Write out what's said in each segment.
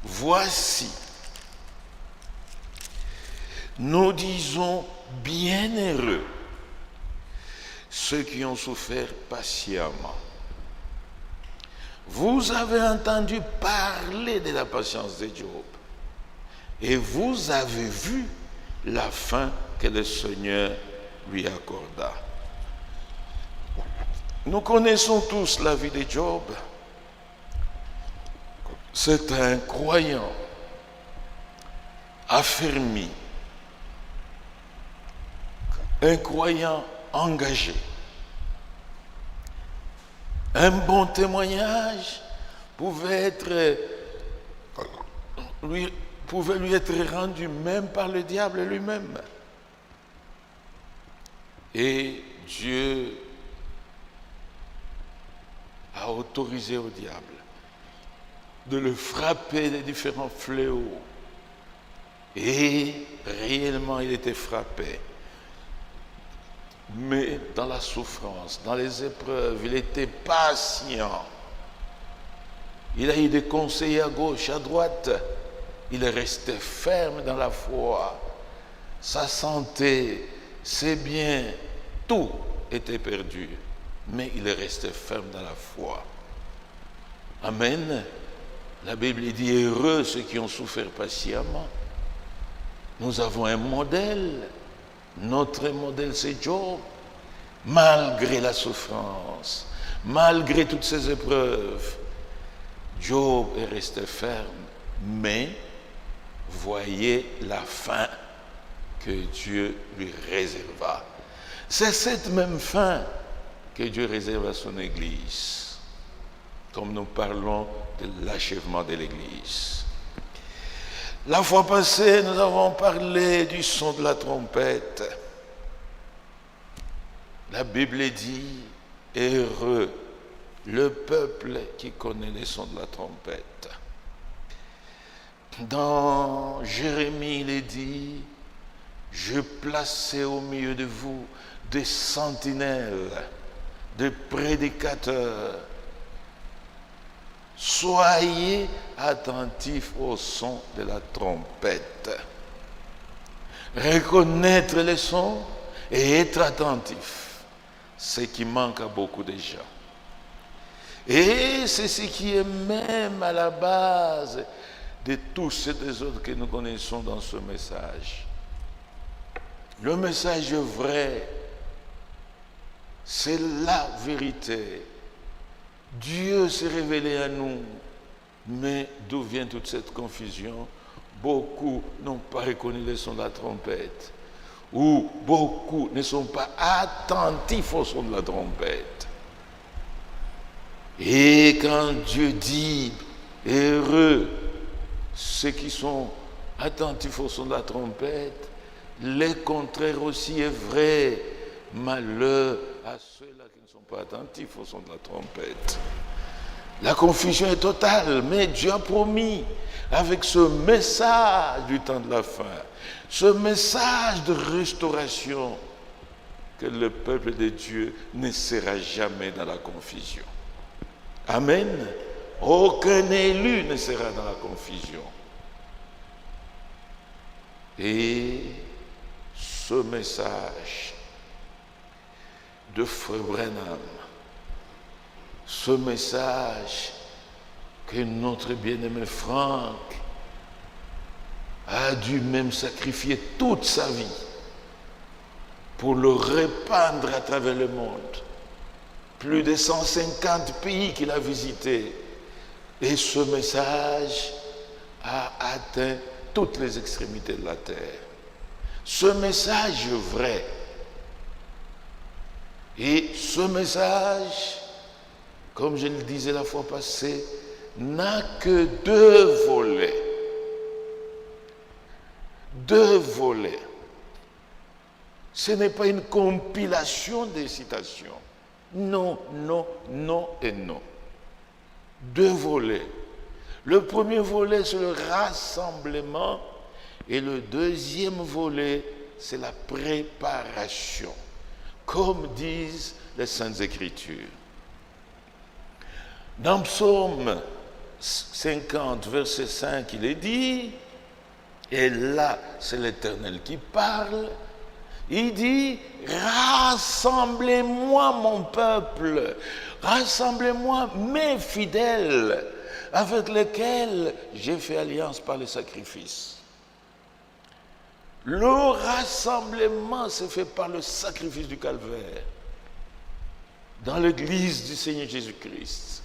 Voici, nous disons bienheureux ceux qui ont souffert patiemment. Vous avez entendu parler de la patience de Job et vous avez vu la fin que le Seigneur lui accorda. Nous connaissons tous la vie de Job. C'est un croyant affermi, un croyant engagé. Un bon témoignage pouvait lui être rendu même par le diable lui-même. Et Dieu a autorisé au diable de le frapper de différents fléaux. Et réellement, il était frappé. Mais dans la souffrance, dans les épreuves, il était patient. Il a eu des conseillers à gauche, à droite. Il restait ferme dans la foi. Sa santé, ses biens, tout était perdu. Mais il restait ferme dans la foi. Amen. La Bible dit heureux ceux qui ont souffert patiemment. Nous avons un modèle. Notre modèle, c'est Job. Malgré la souffrance, malgré toutes ces épreuves, Job est resté ferme. Mais voyez la fin que Dieu lui réserva. C'est cette même fin que Dieu réserve à son Église. Comme nous parlons de l'achèvement de l'Église. La fois passée, nous avons parlé du son de la trompette. La Bible dit, heureux le peuple qui connaît les sons de la trompette. Dans Jérémie, il est dit, je plaçais au milieu de vous des sentinelles, des prédicateurs. Soyez attentifs au son de la trompette. Reconnaître les sons et être attentif, ce qui manque à beaucoup de gens. Et c'est ce qui est même à la base de tous ces désordres que nous connaissons dans ce message. Le message vrai, c'est la vérité. Dieu s'est révélé à nous, mais d'où vient toute cette confusion? Beaucoup n'ont pas reconnu le son de la trompette, ou beaucoup ne sont pas attentifs au son de la trompette. Et quand Dieu dit heureux ceux qui sont attentifs au son de la trompette, le contraire aussi est vrai. Malheur à ceux-là qui ne sont pas attentifs au son de la trompette. La confusion est totale, mais Dieu a promis, avec ce message du temps de la fin, ce message de restauration, que le peuple de Dieu ne sera jamais dans la confusion. Amen. Aucun élu ne sera dans la confusion. Et ce message de Frère Branham, ce message que notre bien-aimé Franck a dû même sacrifier toute sa vie pour le répandre à travers le monde. Plus de 150 pays qu'il a visités. Et ce message a atteint toutes les extrémités de la terre. Ce message vrai. Et ce message, comme je le disais la fois passée, n'a que deux volets. Deux volets. Ce n'est pas une compilation des citations. Non, non, non et non. Deux volets. Le premier volet, c'est le rassemblement. Et le deuxième volet, c'est la préparation. Comme disent les Saintes Écritures. Dans Psaume 50, verset 5, il est dit, et là, c'est l'Éternel qui parle, il dit, rassemblez-moi mon peuple, rassemblez-moi mes fidèles, avec lesquels j'ai fait alliance par le sacrifice. Le rassemblement se fait par le sacrifice du calvaire, dans l'église du Seigneur Jésus-Christ,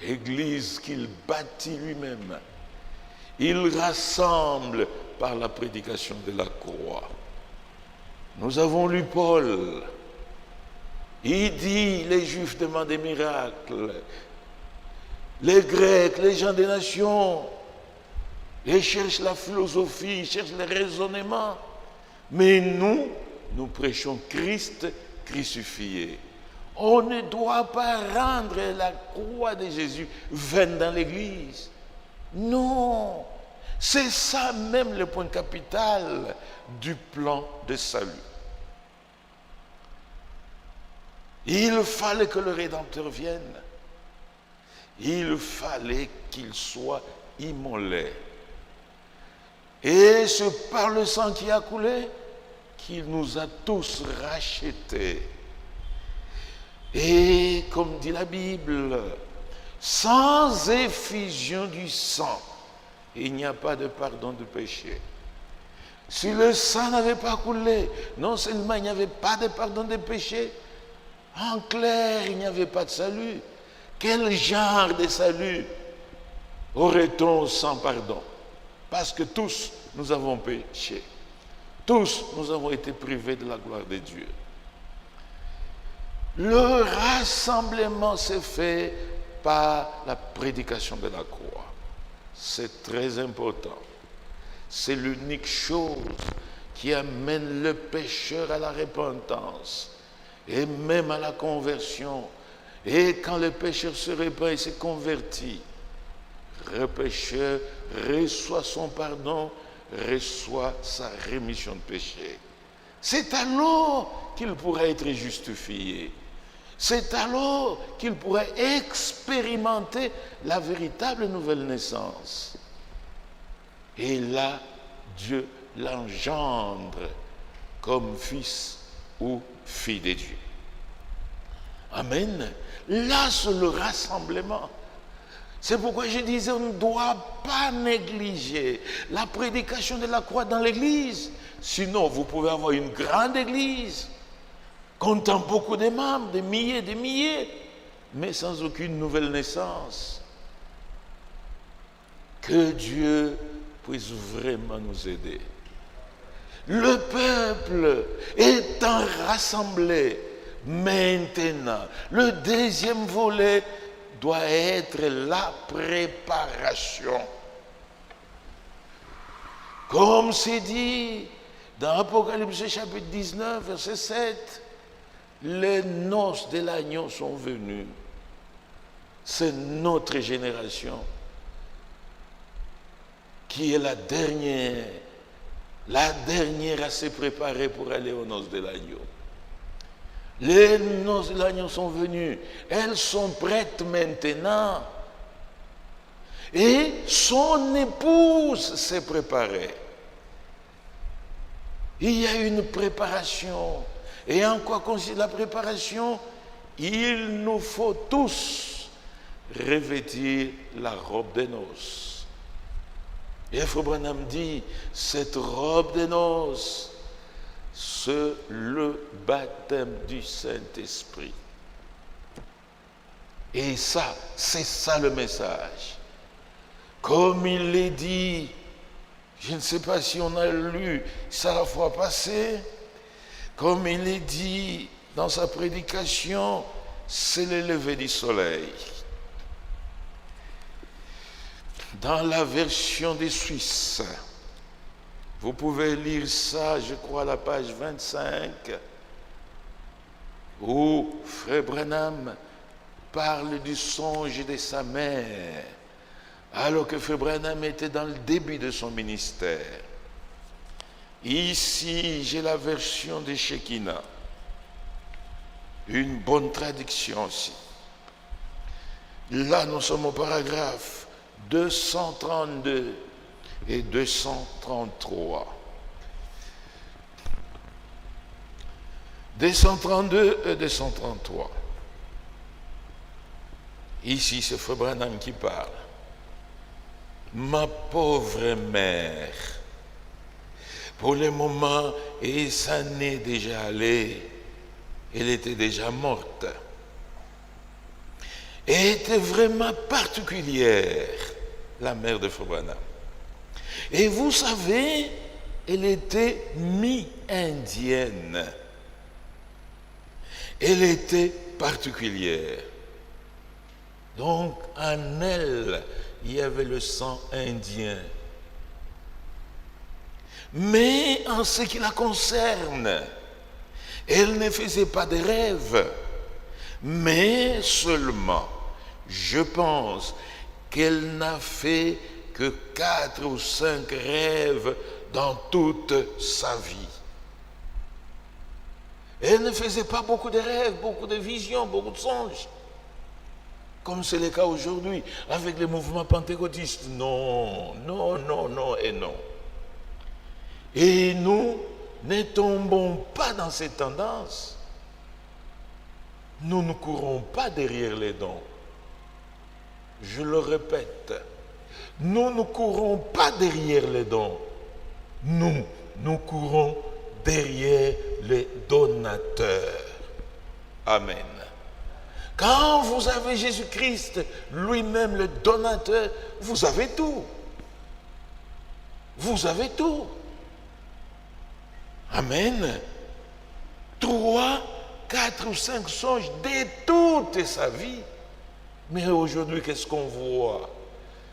église qu'il bâtit lui-même. Il rassemble par la prédication de la croix. Nous avons lu Paul. Il dit, les Juifs demandent des miracles. Les Grecs, les gens des nations, ils cherchent la philosophie, ils cherchent le raisonnement. Mais nous prêchons Christ crucifié. On ne doit pas rendre la croix de Jésus vaine dans l'Église. Non, c'est ça même le point capital du plan de salut. Il fallait que le Rédempteur vienne. Il fallait qu'il soit immolé. Et c'est par le sang qui a coulé qu'il nous a tous rachetés. Et comme dit la Bible, sans effusion du sang, il n'y a pas de pardon de péché. Si le sang n'avait pas coulé, non seulement il n'y avait pas de pardon de péché, en clair, il n'y avait pas de salut. Quel genre de salut aurait-on sans pardon? Parce que tous, nous avons péché. Tous, nous avons été privés de la gloire de Dieu. Le rassemblement s'est fait par la prédication de la croix. C'est très important. C'est l'unique chose qui amène le pécheur à la repentance et même à la conversion. Et quand le pécheur se répand et se convertit, le pécheur reçoit son pardon, reçoit sa rémission de péché. C'est alors qu'il pourra être justifié. C'est alors qu'il pourrait expérimenter la véritable nouvelle naissance. Et là, Dieu l'engendre comme fils ou fille de Dieu. Amen. Là, c'est le rassemblement. C'est pourquoi je disais, on ne doit pas négliger la prédication de la croix dans l'église. Sinon, vous pouvez avoir une grande église, comptant beaucoup de membres, des milliers, mais sans aucune nouvelle naissance. Que Dieu puisse vraiment nous aider. Le peuple étant rassemblé maintenant, le deuxième volet doit être la préparation. Comme c'est dit dans Apocalypse chapitre 19, verset 7, les noces de l'agneau sont venues. C'est notre génération qui est la dernière à se préparer pour aller aux noces de l'agneau. Les noces de l'agneau sont venues, elles sont prêtes maintenant. Et son épouse s'est préparée. Il y a une préparation. Et en quoi consiste la préparation? Il nous faut tous revêtir la robe des noces. Et Frère Branham dit, cette robe des noces, c'est le baptême du Saint-Esprit. Et ça, c'est ça le message. Comme il l'est dit, je ne sais pas si on a lu ça la fois passée, comme il est dit dans sa prédication, c'est le lever du soleil. Dans la version des Suisses, vous pouvez lire ça, je crois, à la page 25, où Frère Branham parle du songe de sa mère, alors que Frère Branham était dans le début de son ministère. Ici, j'ai la version de Shekinah, une bonne traduction aussi. Là, nous sommes au paragraphe 232 et 233. 232 et 233. Ici, c'est Frère Branham qui parle. Ma pauvre mère, pour le moment, et ça n'est déjà allé, elle était déjà morte. Elle était vraiment particulière, la mère de Frère Branham. Et vous savez, elle était mi-indienne. Elle était particulière. Donc, en elle, il y avait le sang indien. Mais en ce qui la concerne, elle ne faisait pas de rêves, mais seulement, je pense qu'elle n'a fait que 4 ou 5 rêves dans toute sa vie. Elle ne faisait pas beaucoup de rêves, beaucoup de visions, beaucoup de songes, comme c'est le cas aujourd'hui avec les mouvements pentecôtistes. Non, non, non, non et non. Et nous ne tombons pas dans ces tendances. Nous ne courons pas derrière les dons. Je le répète, nous ne courons pas derrière les dons. Nous courons derrière les donateurs. Amen. Quand vous avez Jésus-Christ, lui-même le donateur, vous avez tout. Vous avez tout. Amen. 3, 4 ou 5 songes de toute sa vie. Mais aujourd'hui, qu'est-ce qu'on voit?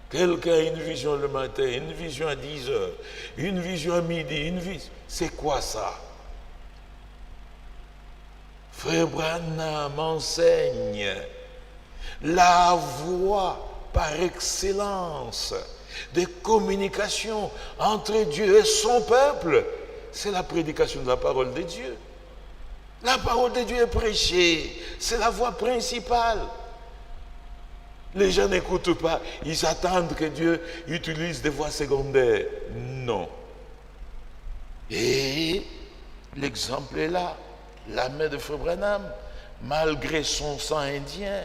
Quelqu'un a une vision le matin, une vision à 10 heures, une vision à midi, une vision. C'est quoi ça? Frère Branham enseigne la voie par excellence de communication entre Dieu et son peuple. C'est la prédication de la parole de Dieu. La parole de Dieu est prêchée. C'est la voie principale. Les gens n'écoutent pas. Ils attendent que Dieu utilise des voies secondaires. Non. Et l'exemple est là. La mère de Frère Branham, malgré son sang indien,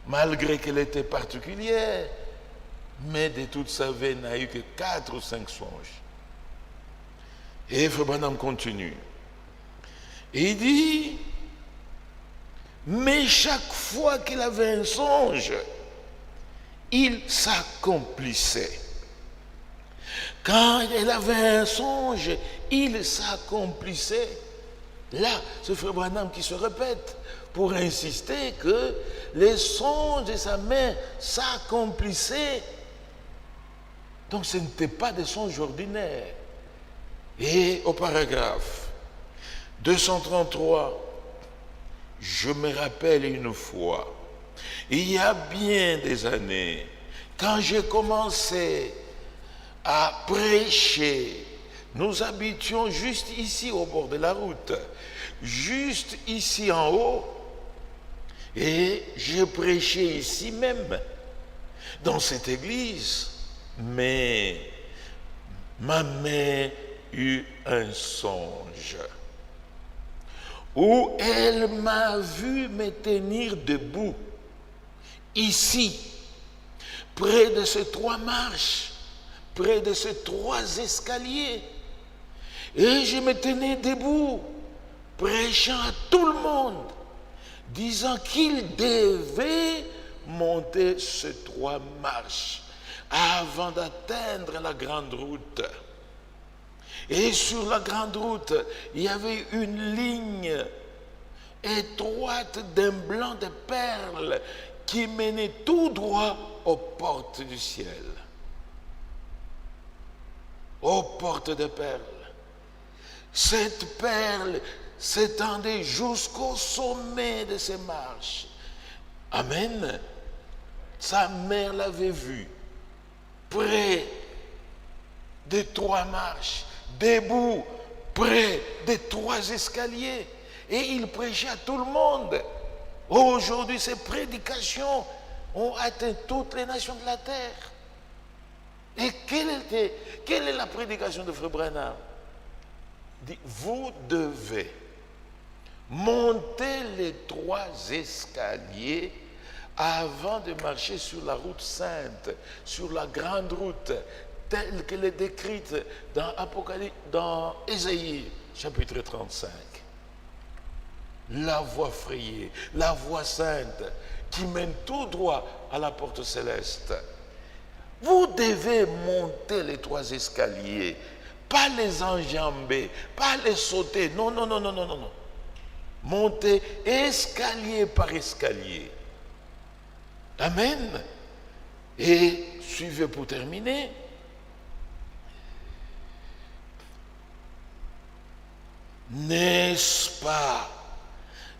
malgré qu'elle était particulière, mais de toute sa vie n'a eu que 4 ou 5 songes. Et Frère Branham continue. Et il dit, mais chaque fois qu'il avait un songe, il s'accomplissait. Quand elle avait un songe, il s'accomplissait. Là, c'est Frère Branham qui se répète pour insister que les songes de sa mère s'accomplissaient. Donc ce n'était pas des songes ordinaires. Et au paragraphe 233, je me rappelle une fois, il y a bien des années, quand j'ai commencé à prêcher, nous habitions juste ici au bord de la route, juste ici en haut, et j'ai prêché ici même, dans cette église, mais ma mère eut un songe où elle m'a vu me tenir debout, ici, près de ces 3 marches, près de ces 3 escaliers. Et je me tenais debout, prêchant à tout le monde, disant qu'il devait monter ces 3 marches avant d'atteindre la grande route. Et sur la grande route, il y avait une ligne étroite d'un blanc de perles qui menait tout droit aux portes du ciel. Aux portes de perles. Cette perle s'étendait jusqu'au sommet de ces marches. Amen. Sa mère l'avait vue, près des 3 marches, debout, près des 3 escaliers. Et il prêchait à tout le monde. Aujourd'hui, ces prédications ont atteint toutes les nations de la terre. Et quelle est la prédication de Frère Branham? Il dit, vous devez monter les 3 escaliers avant de marcher sur la route sainte, sur la grande route, telle qu'elle est décrite dans Apocalypse, dans Ésaïe, chapitre 35. La voie frayée, la voie sainte, qui mène tout droit à la porte céleste. Vous devez monter les 3 escaliers, pas les enjamber, pas les sauter. Non, non, non, non, non, non. Montez escalier par escalier. Amen. Et suivez pour terminer. N'est-ce pas?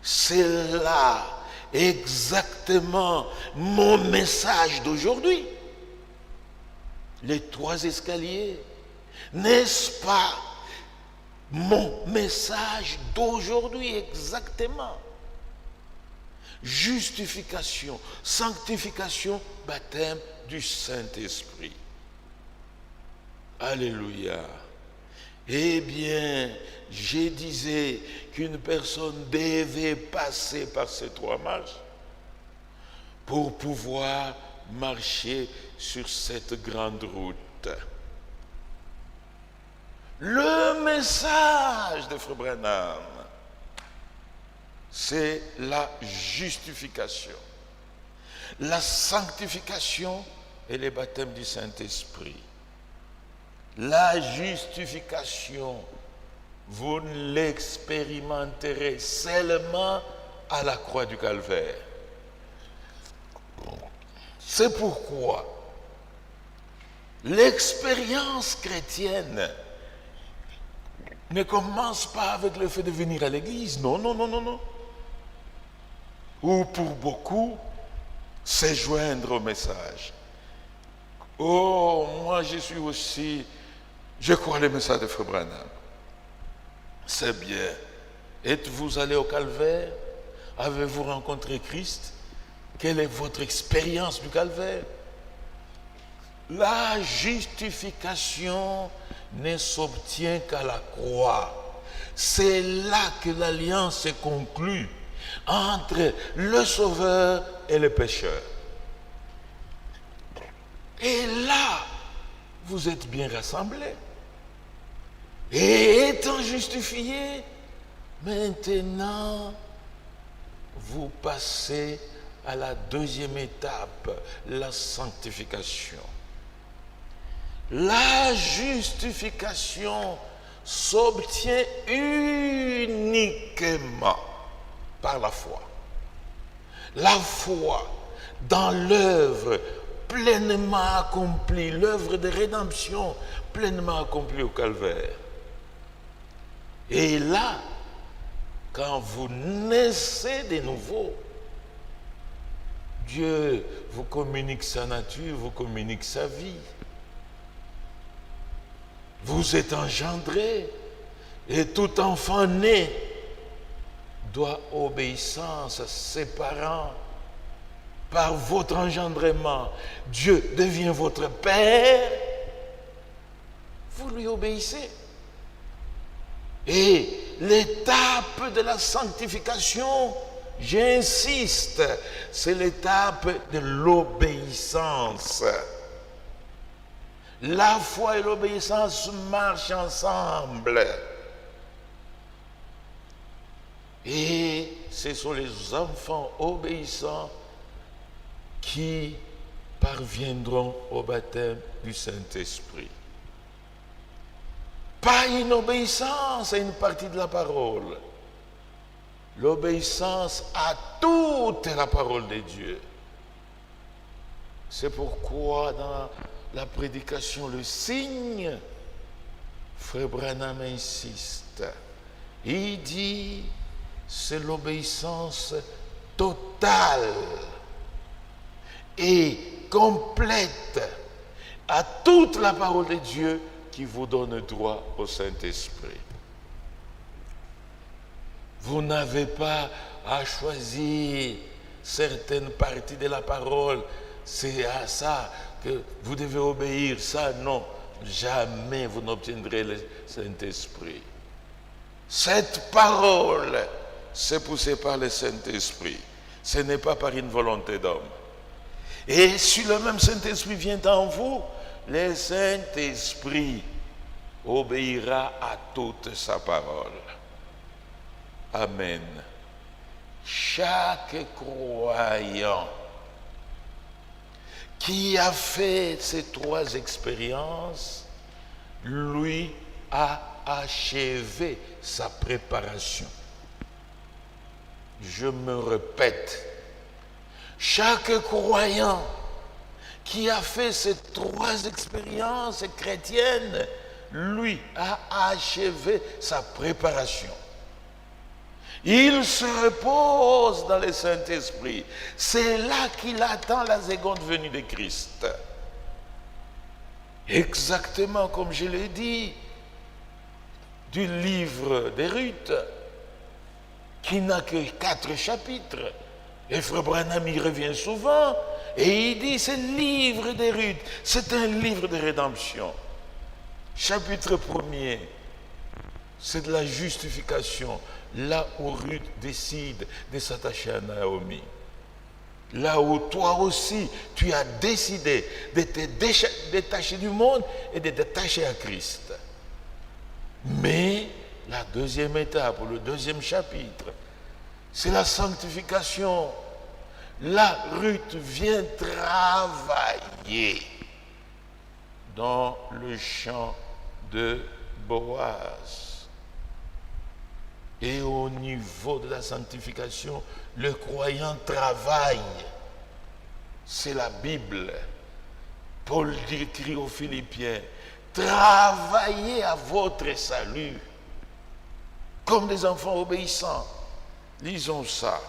C'est là exactement mon message d'aujourd'hui. Les 3 escaliers. N'est-ce pas mon message d'aujourd'hui exactement? Justification, sanctification, baptême du Saint-Esprit. Alléluia. Eh bien, je disais qu'une personne devait passer par ces 3 marches pour pouvoir marcher sur cette grande route. Le message de Frère Branham, c'est la justification, la sanctification et le baptême du Saint-Esprit. La justification, vous l'expérimenterez seulement à la croix du Calvaire. C'est pourquoi l'expérience chrétienne ne commence pas avec le fait de venir à l'église. Non, non, non, non, non. Ou pour beaucoup, c'est joindre au message. Oh, moi je suis aussi, je crois le message de Frère Branham. C'est bien. Êtes-vous allé au Calvaire? Avez-vous rencontré Christ? Quelle est votre expérience du Calvaire? La justification ne s'obtient qu'à la croix. C'est là que l'alliance est conclue entre le Sauveur et le pécheur. Et là, vous êtes bien rassemblés. Et étant justifiés, maintenant, vous passez à la 2e étape, la sanctification. La justification s'obtient uniquement par la foi. La foi dans l'œuvre pleinement accomplie, l'œuvre de rédemption pleinement accomplie au Calvaire. Et là, quand vous naissez de nouveau, Dieu vous communique sa nature, vous communique sa vie. Vous êtes engendré et tout enfant né doit obéissance à ses parents. Par votre engendrement, Dieu devient votre Père. Vous lui obéissez. Et l'étape de la sanctification, j'insiste, c'est l'étape de l'obéissance. La foi et l'obéissance marchent ensemble. Et ce sont les enfants obéissants qui parviendront au baptême du Saint-Esprit. Pas une obéissance à une partie de la parole. L'obéissance à toute la parole de Dieu. C'est pourquoi dans la prédication, le signe, Frère Branham insiste. Il dit, c'est l'obéissance totale et complète à toute la parole de Dieu qui vous donne droit au Saint-Esprit. Vous n'avez pas à choisir certaines parties de la parole. C'est à ça que vous devez obéir. Ça, non. Jamais vous n'obtiendrez le Saint-Esprit. Cette parole, c'est poussé par le Saint-Esprit. Ce n'est pas par une volonté d'homme. Et si le même Saint-Esprit vient en vous, le Saint-Esprit obéira à toute sa parole. Amen. Chaque croyant qui a fait ces trois expériences, lui a achevé sa préparation. Je me répète, chaque croyant qui a fait ces trois expériences chrétiennes, lui a achevé sa préparation. Il se repose dans le Saint-Esprit. C'est là qu'il attend la seconde venue de Christ. Exactement comme je l'ai dit, du livre de Ruth, qui n'a que 4 chapitres. Et Frère Branham y revient souvent, et il dit, ce livre de Ruth, c'est un livre de rédemption. Chapitre 1er, c'est de la justification. Là où Ruth décide de s'attacher à Naomi. Là où toi aussi, tu as décidé de te détacher du monde et de te détacher à Christ. Mais la deuxième étape, le deuxième chapitre, c'est la sanctification. Là, Ruth vient travailler dans le champ de Boaz. Et au niveau de la sanctification, le croyant travaille. C'est la Bible. Paul écrit aux Philippiens, travaillez à votre salut, comme des enfants obéissants. Lisons ça.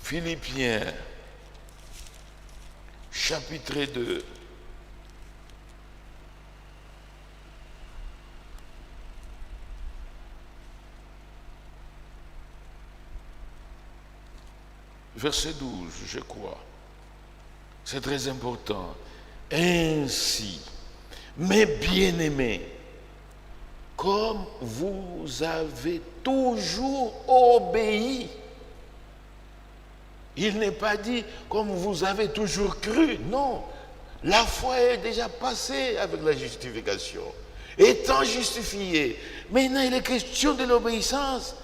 Philippiens, chapitre 2. Verset 12, je crois. C'est très important. Ainsi, mes bien-aimés, comme vous avez toujours obéi, il n'est pas dit comme vous avez toujours cru. Non, la foi est déjà passée avec la justification. Étant justifié, maintenant il est question de l'obéissance.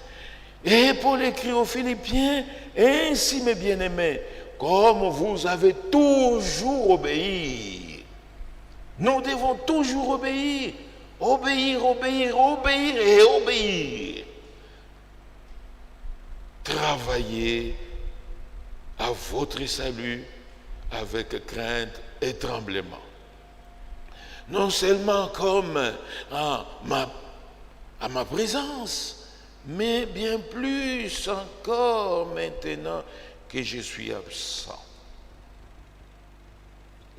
Et Paul écrit aux Philippiens, ainsi mes bien-aimés, comme vous avez toujours obéi. Nous devons toujours obéir. Obéir, obéir, obéir et obéir. Travaillez à votre salut avec crainte et tremblement. Non seulement comme à ma présence, mais bien plus encore maintenant que je suis absent.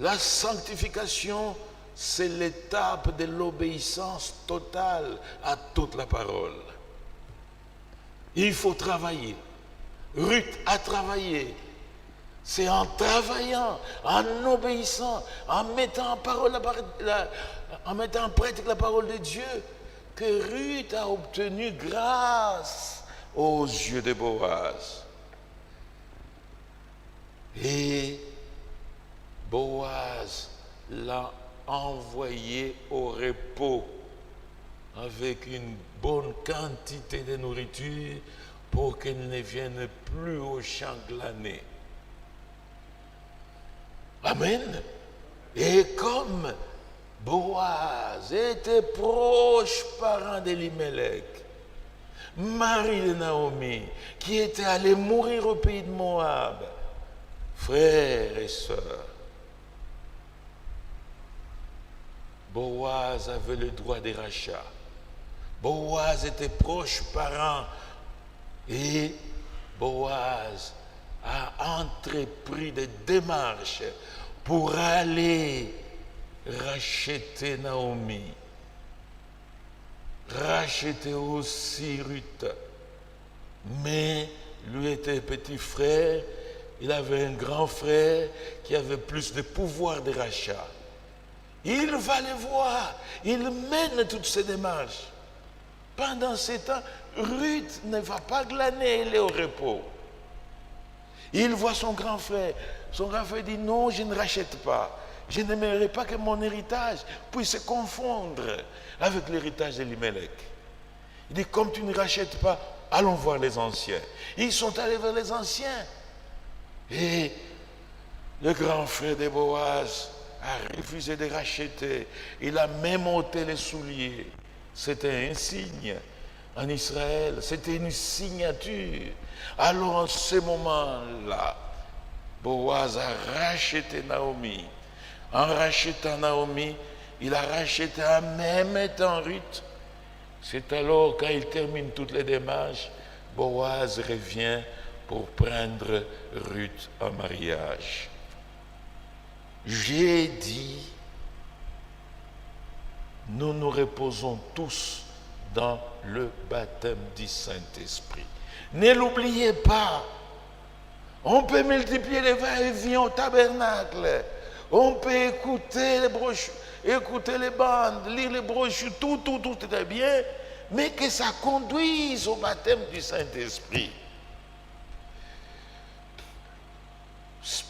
La sanctification, c'est l'étape de l'obéissance totale à toute la parole. Il faut travailler. Ruth a travaillé. C'est en travaillant, en obéissant, en mettant en pratique la parole de Dieu que Ruth a obtenu grâce aux yeux de Boaz. Et Boaz l'a envoyé au repos avec une bonne quantité de nourriture pour qu'elle ne vienne plus au champ glaner. Amen. Et comme Boaz était proche parent d'Elimelech, mari de Naomi, qui était allé mourir au pays de Moab, frères et sœurs, Boaz avait le droit de rachat. Boaz était proche parent et Boaz a entrepris des démarches pour aller racheter Naomi, racheter aussi Ruth. Mais lui était petit frère, il avait un grand frère qui avait plus de pouvoir de rachat. Il va les voir, il mène toutes ces démarches. Pendant ce temps, Ruth ne va pas glaner, elle est au repos. Il voit son grand frère. Son grand frère dit non, je ne rachète pas. Je n'aimerais pas que mon héritage puisse se confondre avec l'héritage d'Elimelech. Il dit comme tu ne rachètes pas, allons voir les anciens. Ils sont allés vers les anciens. Et le grand frère de Boaz a refusé de racheter. Il a même ôté les souliers. C'était un signe en Israël. C'était une signature. Alors en ce moment-là, Boaz a racheté Naomi. En rachetant Naomi, il a racheté en même temps Ruth. C'est alors quand il termine toutes les démarches, Boaz revient pour prendre Ruth en mariage. J'ai dit, nous nous reposons tous dans le baptême du Saint-Esprit. Ne l'oubliez pas. On peut multiplier les va-et-vient au tabernacle. On peut écouter les brochures, écouter les bandes, lire les brochures, tout est bien, mais que ça conduise au baptême du Saint-Esprit.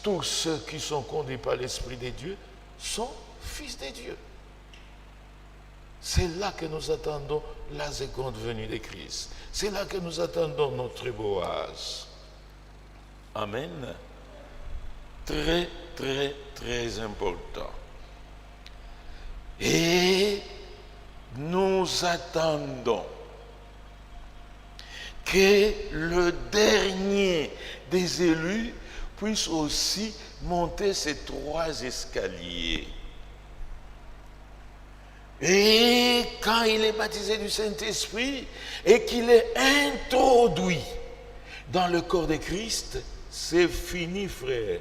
Tous ceux qui sont conduits par l'Esprit de Dieu sont fils de Dieu. C'est là que nous attendons la seconde venue de Christ. C'est là que nous attendons notre Boaz. Amen. Très, très, très important. Et nous attendons que le dernier des élus puisse aussi monter ces 3 escaliers. Et quand il est baptisé du Saint-Esprit et qu'il est introduit dans le corps de Christ, c'est fini, frère.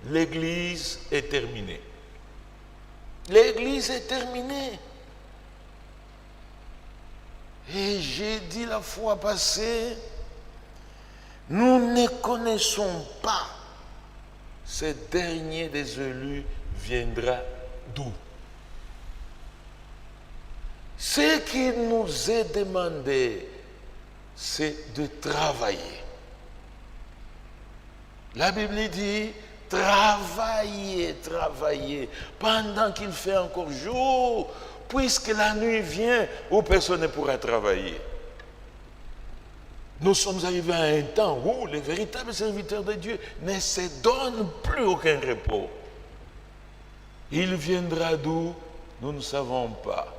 L'Église est terminée. L'Église est terminée. Et j'ai dit la fois passée, nous ne connaissons pas ce dernier des élus viendra d'où? Ce qui nous est demandé, c'est de travailler. La Bible dit, travaillez, travaillez, pendant qu'il fait encore jour, puisque la nuit vient où personne ne pourra travailler. Nous sommes arrivés à un temps où les véritables serviteurs de Dieu ne se donnent plus aucun repos. Il viendra d'où? Nous ne savons pas.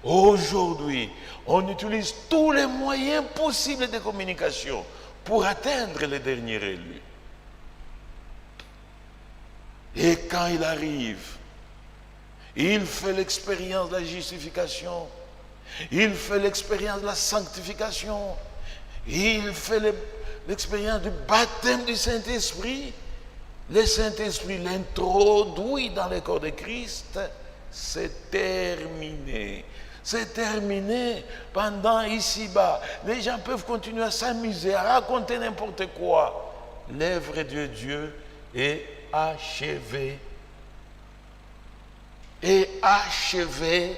Aujourd'hui, on utilise tous les moyens possibles de communication pour atteindre les derniers élus. Et quand il arrive, il fait l'expérience de la justification, il fait l'expérience de la sanctification, il fait l'expérience du baptême du Saint-Esprit. Le Saint-Esprit l'introduit dans le corps de Christ. C'est terminé. C'est terminé pendant ici-bas. Les gens peuvent continuer à s'amuser, à raconter n'importe quoi. L'œuvre de Dieu est achevée. Et achevée.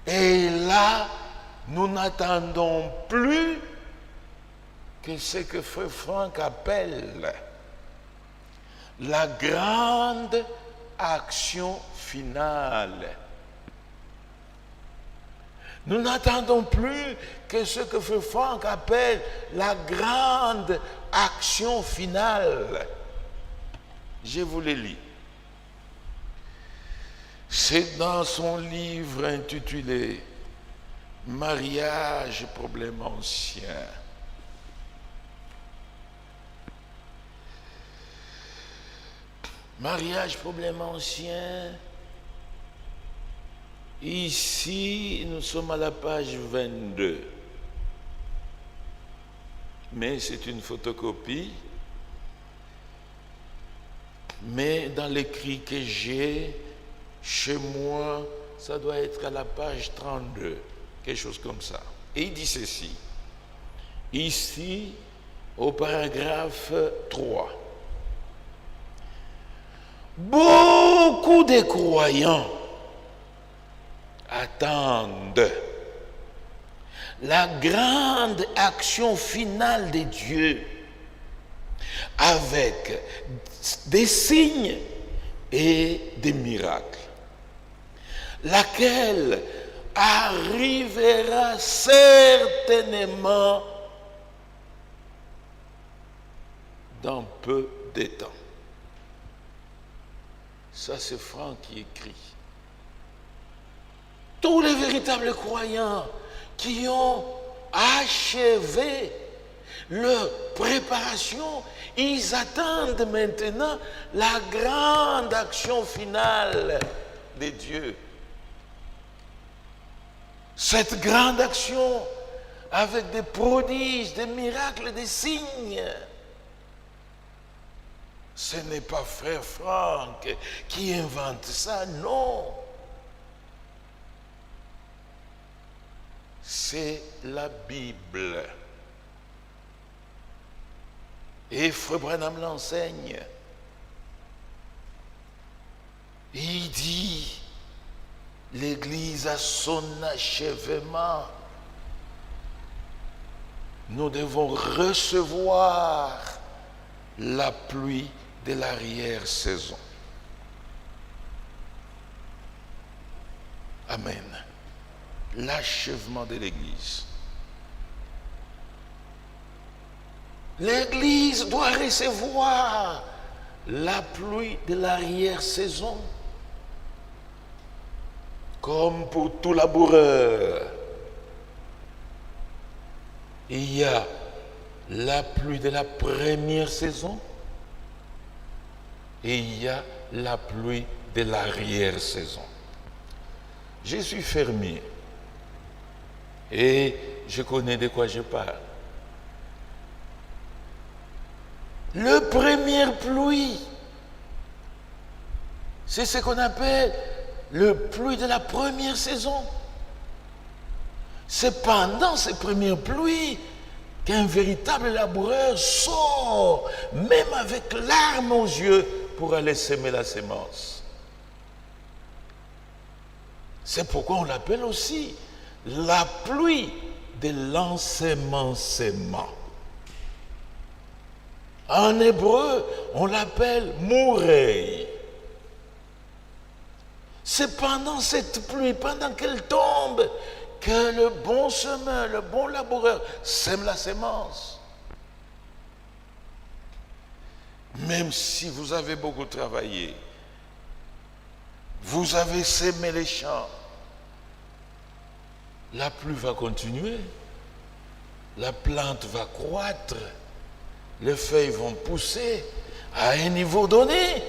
Et là, nous n'attendons plus que ce que Frère Franck appelle la grande action finale. Nous n'attendons plus que ce que Frère Franck appelle la grande action finale. Je vous le lis. C'est dans son livre intitulé Mariage, problème ancien. Mariage, problème ancien. Ici, nous sommes à la page 22. Mais c'est une photocopie. Mais dans l'écrit que j'ai, chez moi, ça doit être à la page 32. Quelque chose comme ça. Et il dit ceci. ici au paragraphe 3. Beaucoup de croyants attendent la grande action finale de Dieu avec des signes et des miracles, laquelle arrivera certainement dans peu de temps. Ça, c'est Franck qui écrit. Tous les véritables croyants qui ont achevé leur préparation, ils attendent maintenant la grande action finale de Dieu. Cette grande action avec des prodiges, des miracles, des signes. Ce n'est pas frère Franck qui invente ça, non. C'est la Bible. Et frère Branham l'enseigne. Il dit, l'Église à son achèvement, nous devons recevoir la pluie de l'arrière-saison. Amen. L'achèvement de l'Église. L'Église doit recevoir la pluie de l'arrière-saison. Comme pour tout laboureur, il y a la pluie de la première saison et il y a la pluie de l'arrière-saison. Je suis fermier et je connais de quoi je parle. La première pluie, c'est ce qu'on appelle le pluie de la première saison. C'est pendant ces premières pluies qu'un véritable laboureur sort, même avec larmes aux yeux, pour aller semer la semence. C'est pourquoi on l'appelle aussi la pluie de l'ensemencement. En hébreu, on l'appelle mourei. C'est pendant cette pluie, pendant qu'elle tombe, que le bon semeur, le bon laboureur sème la semence. Même si vous avez beaucoup travaillé, vous avez sémé les champs, la pluie va continuer, la plante va croître, les feuilles vont pousser à un niveau donné.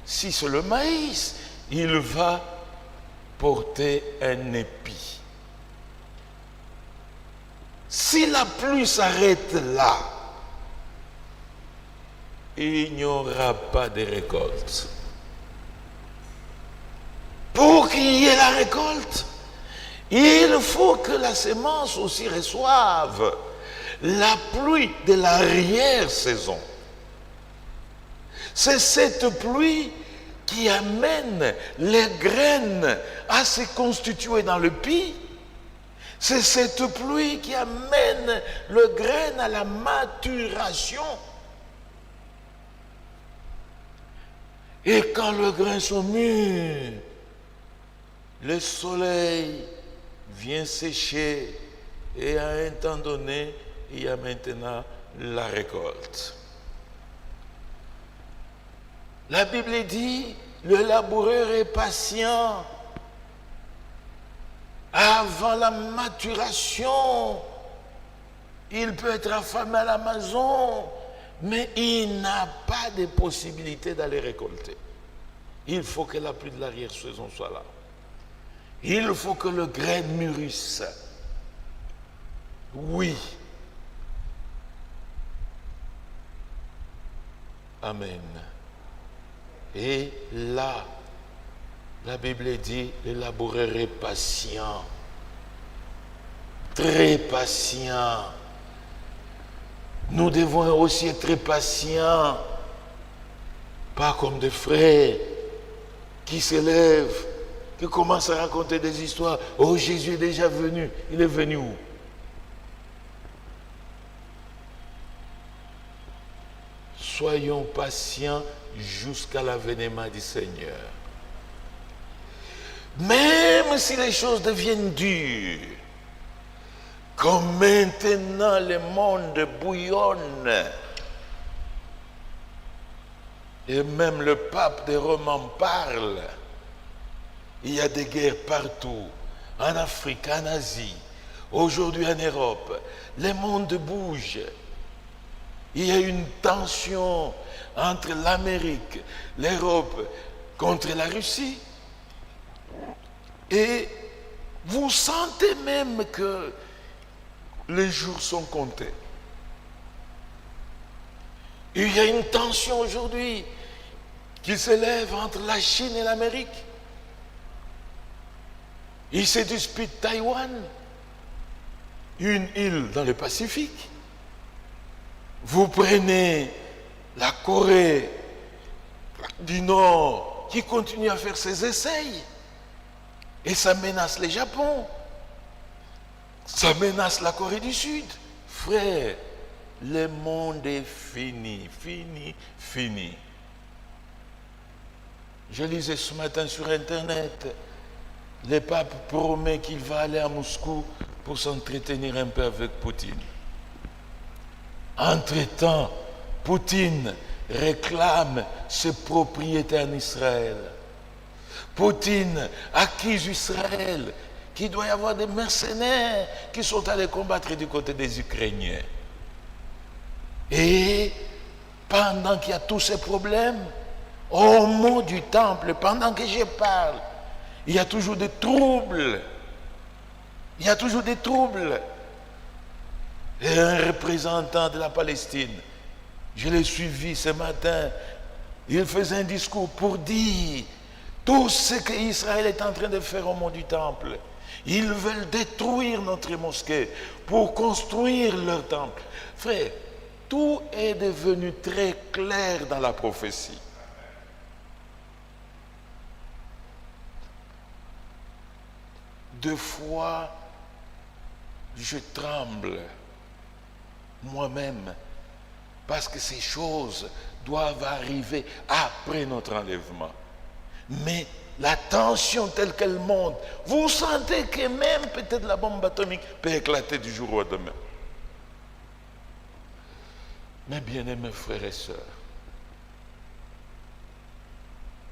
Si c'est le maïs, il va porter un épi. Si la pluie s'arrête là, il n'y aura pas de récolte. Pour qu'il y ait la récolte, il faut que la semence aussi reçoive la pluie de l'arrière-saison. C'est cette pluie qui amène les graines à se constituer dans le pis. C'est cette pluie qui amène le grain à la maturation. Et quand le grain sont mûrs, le soleil vient sécher et à un temps donné, il y a maintenant la récolte. La Bible dit, le laboureur est patient avant la maturation. Il peut être affamé à la maison, mais il n'a pas de possibilité d'aller récolter. Il faut que la pluie de l'arrière-saison soit là. Il faut que le grain mûrisse. Oui. Amen. Et là, la Bible dit, le laboureur est patient, très patient, nous devons aussi être patients, pas comme des frères qui s'élèvent, qui commencent à raconter des histoires. Oh, Jésus est déjà venu. Il est venu où? Soyons patients jusqu'à l'avènement du Seigneur. Même si les choses deviennent dures, comme maintenant le monde bouillonne, et même le pape de Rome en parle, il y a des guerres partout, en Afrique, en Asie, aujourd'hui en Europe, le monde bouge. Il y a une tension entre l'Amérique, l'Europe contre la Russie. Et vous sentez même que les jours sont comptés. Il y a une tension aujourd'hui qui s'élève entre la Chine et l'Amérique. Ils se disputent Taïwan, une île dans le Pacifique. Vous prenez la Corée du Nord qui continue à faire ses essais. Et ça menace le Japon. Ça menace la Corée du Sud. Frère, le monde est fini, fini, fini. Je lisais ce matin sur Internet, le pape promet qu'il va aller à Moscou pour s'entretenir un peu avec Poutine. Entre-temps, Poutine réclame ses propriétés en Israël. Poutine accuse Israël qu'il doit y avoir des mercenaires qui sont allés combattre du côté des Ukrainiens. Et pendant qu'il y a tous ces problèmes, au mot du temple, pendant que je parle, il y a toujours des troubles. Il y a toujours des troubles. Et un représentant de la Palestine, je l'ai suivi ce matin, il faisait un discours pour dire tout ce qu'Israël est en train de faire au mont du temple. Ils veulent détruire notre mosquée pour construire leur temple. Frère, tout est devenu très clair dans la prophétie. Deux fois, je tremble moi-même parce que ces choses doivent arriver après notre enlèvement. Mais la tension telle qu'elle monte, vous sentez que même peut-être la bombe atomique peut éclater du jour au lendemain. Mes bien-aimés frères et sœurs,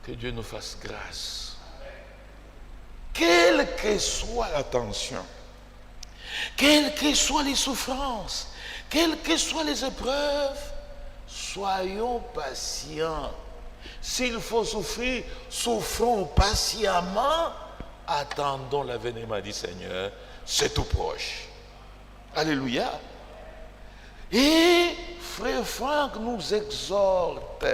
que Dieu nous fasse grâce. Quelle que soit la tension, quelles que soient les souffrances, quelles que soient les épreuves, soyons patients. S'il faut souffrir, souffrons patiemment, attendons l'avènement du Seigneur, c'est tout proche. Alléluia. Et frère Franck nous exhorte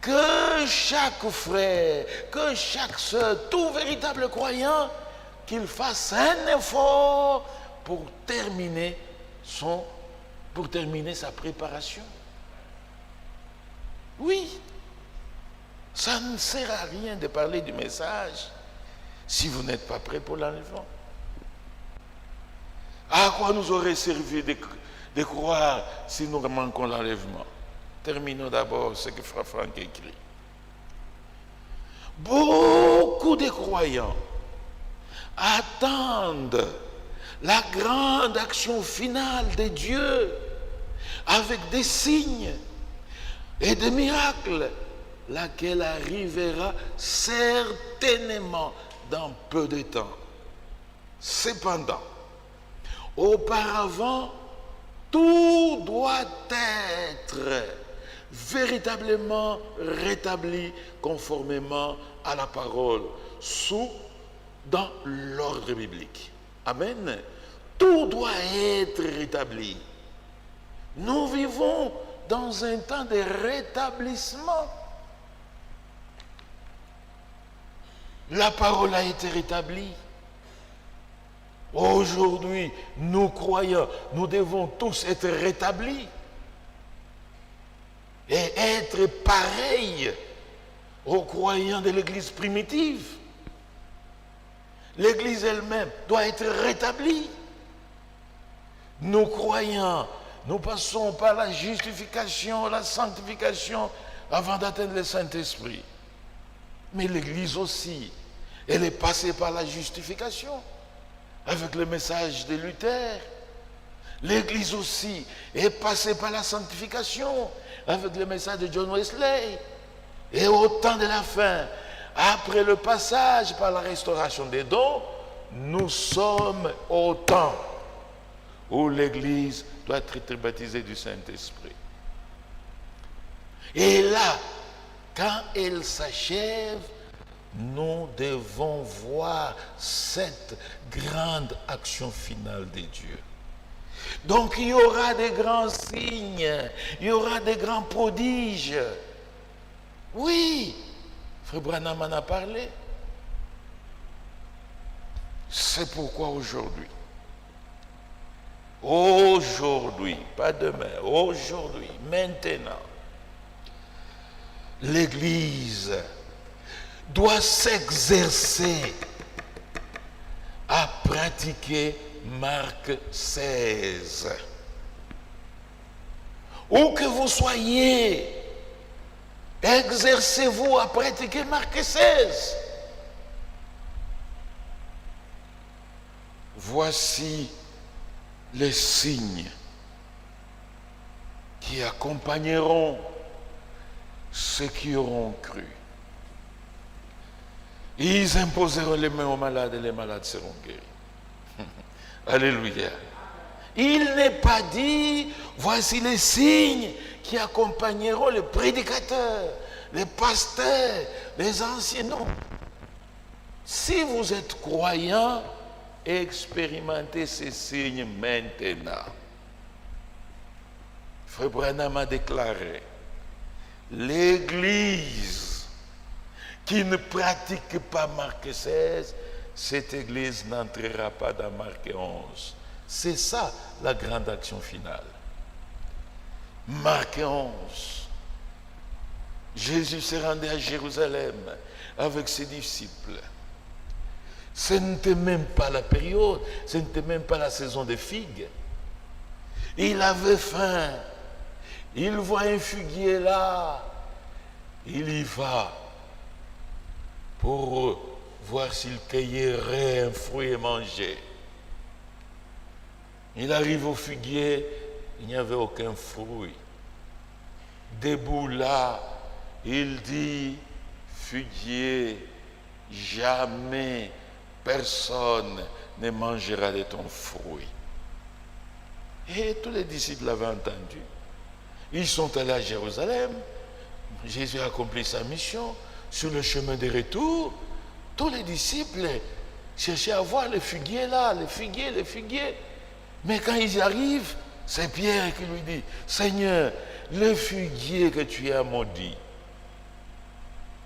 que chaque frère, que chaque soeur, tout véritable croyant, qu'il fasse un effort pour terminer sa préparation. Oui, ça ne sert à rien de parler du message si vous n'êtes pas prêt pour l'enlèvement. À quoi nous aurait servi de croire si nous manquons l'enlèvement? Terminons d'abord ce que Frère Franck écrit. Beaucoup de croyants attendent la grande action finale de Dieu avec des signes et des miracles, laquelle arrivera certainement dans peu de temps. Cependant, auparavant, tout doit être véritablement rétabli conformément à la parole, dans l'ordre biblique. Amen. Tout doit être rétabli. Nous vivons dans un temps de rétablissement. La parole a été rétablie. Aujourd'hui, nous croyants, nous devons tous être rétablis et être pareils aux croyants de l'Église primitive. L'Église elle-même doit être rétablie. Nous croyants, nous passons par la justification, la sanctification avant d'atteindre le Saint-Esprit. Mais l'Église aussi, elle est passée par la justification avec le message de Luther. L'Église aussi est passée par la sanctification avec le message de John Wesley. Et au temps de la fin, après le passage par la restauration des dons, nous sommes au temps où l'Église doit être baptisée du Saint-Esprit. Et là, quand elle s'achève, nous devons voir cette grande action finale de Dieu. Donc il y aura des grands signes, il y aura des grands prodiges. Oui, Frère Branham en a parlé. C'est pourquoi aujourd'hui, pas demain, aujourd'hui, maintenant, l'Église doit s'exercer à pratiquer Marc 16. Où que vous soyez, exercez-vous à pratiquer Marc 16. Voici les signes qui accompagneront ceux qui auront cru. Ils imposeront les mains aux malades et les malades seront guéris. Alléluia. Il n'est pas dit, voici les signes qui accompagneront les prédicateurs, les pasteurs, les anciens. Non. Si vous êtes croyant, expérimentez ces signes maintenant. Frère Branham a déclaré, l'Église qui ne pratique pas Marc 16, cette Église n'entrera pas dans Marc 11. C'est ça la grande action finale. Marc 11. Jésus s'est rendu à Jérusalem avec ses disciples. Ce n'était même pas la période, ce n'était même pas la saison des figues. Il avait faim. Il voit un figuier là. Il y va pour voir s'il cueillerait un fruit et manger. Il arrive au figuier, il n'y avait aucun fruit. Debout là, il dit, figuier, jamais personne ne mangera de ton fruit. Et tous les disciples l'avaient entendu. Ils sont allés à Jérusalem. Jésus a accompli sa mission. Sur le chemin de retour, tous les disciples cherchaient à voir le figuier là, le figuier. Mais quand ils y arrivent, c'est Pierre qui lui dit, Seigneur, le figuier que tu as maudit,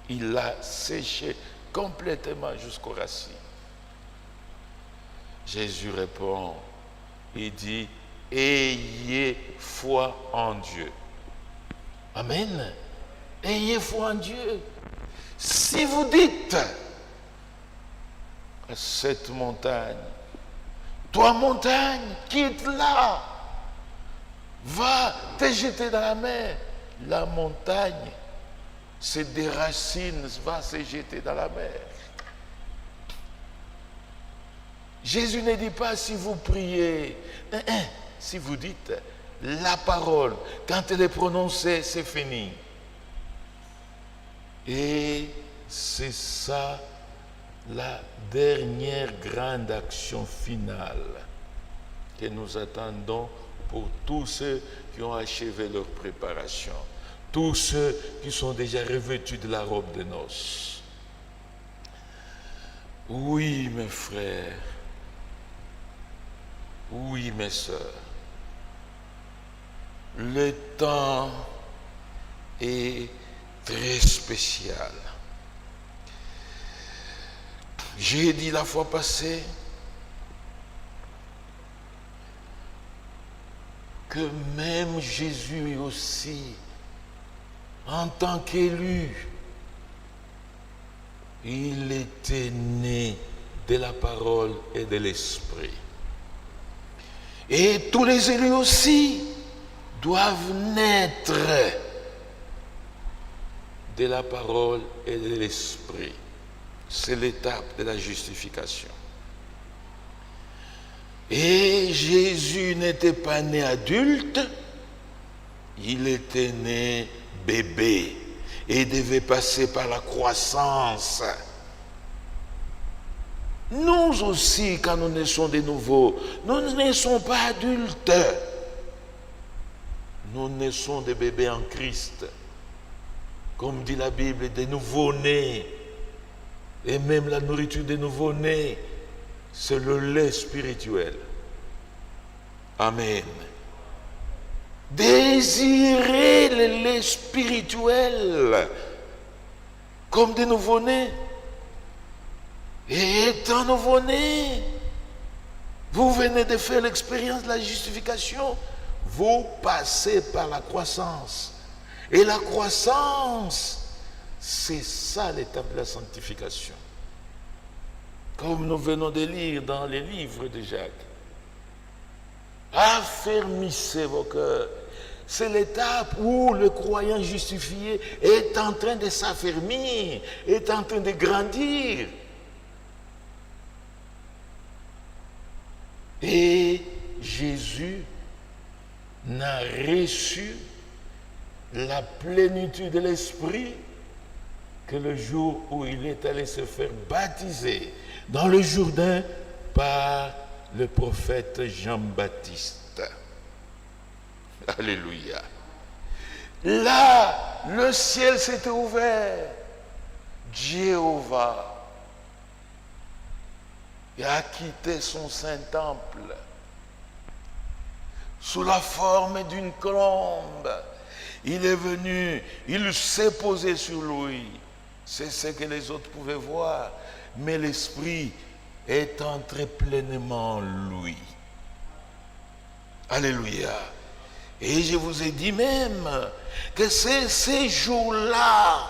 il l'a séché complètement jusqu'aux racines. Jésus répond, il dit, ayez foi en Dieu. Amen. Ayez foi en Dieu. Si vous dites à cette montagne, toi montagne, quitte là, va te jeter dans la mer. La montagne se déracine, va se jeter dans la mer. Jésus ne dit pas si vous priez, si vous dites la parole, quand elle est prononcée, c'est fini. Et c'est ça la dernière grande action finale que nous attendons pour tous ceux qui ont achevé leur préparation, tous ceux qui sont déjà revêtus de la robe de noces. Oui, mes frères, oui, mes sœurs, le temps est très spécial. J'ai dit la fois passée, que même Jésus aussi, en tant qu'élu, il était né de la parole et de l'esprit. Et tous les élus aussi doivent naître de la parole et de l'esprit. C'est l'étape de la justification. Et Jésus n'était pas né adulte, il était né bébé et devait passer par la croissance. Nous aussi, quand nous naissons de nouveau, nous ne naissons pas adultes. Nous naissons des bébés en Christ. Comme dit la Bible, des nouveau-nés. Et même la nourriture des nouveau-nés, c'est le lait spirituel. Amen. Désirez le lait spirituel comme des nouveau-nés. Et étant nouveau-né, vous venez de faire l'expérience de la justification, vous passez par la croissance. Et la croissance, c'est ça l'étape de la sanctification. Comme nous venons de lire dans les livres de Jacques. Affermissez vos cœurs. C'est l'étape où le croyant justifié est en train de s'affermir, est en train de grandir. Et Jésus n'a reçu la plénitude de l'Esprit que le jour où il est allé se faire baptiser dans le Jourdain par le prophète Jean-Baptiste. Alléluia. Là, le ciel s'était ouvert. Jéhovah a quitté son Saint-Temple sous la forme d'une colombe. Il est venu, il s'est posé sur lui. C'est ce que les autres pouvaient voir. Mais l'Esprit est entré pleinement en lui. Alléluia. Et je vous ai dit même que c'est ces jours-là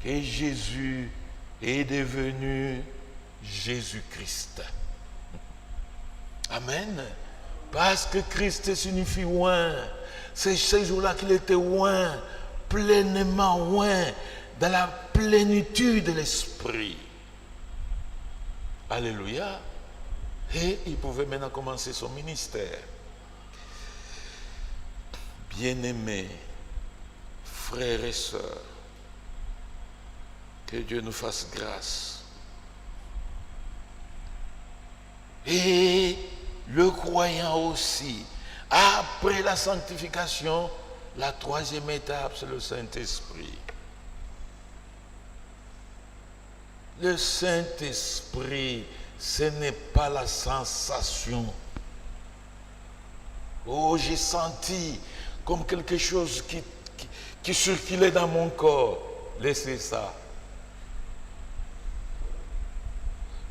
que Jésus est devenu Jésus-Christ. Amen. Parce que Christ signifie oint. C'est ces jours-là qu'il était oint, pleinement oint, dans la plénitude de l'Esprit. Alléluia. Et il pouvait maintenant commencer son ministère. Bien-aimés, frères et sœurs, que Dieu nous fasse grâce. Et le croyant aussi, après la sanctification, la troisième étape, c'est le Saint-Esprit. Le Saint-Esprit, ce n'est pas la sensation. Oh, j'ai senti comme quelque chose qui circulait dans mon corps. Laissez ça.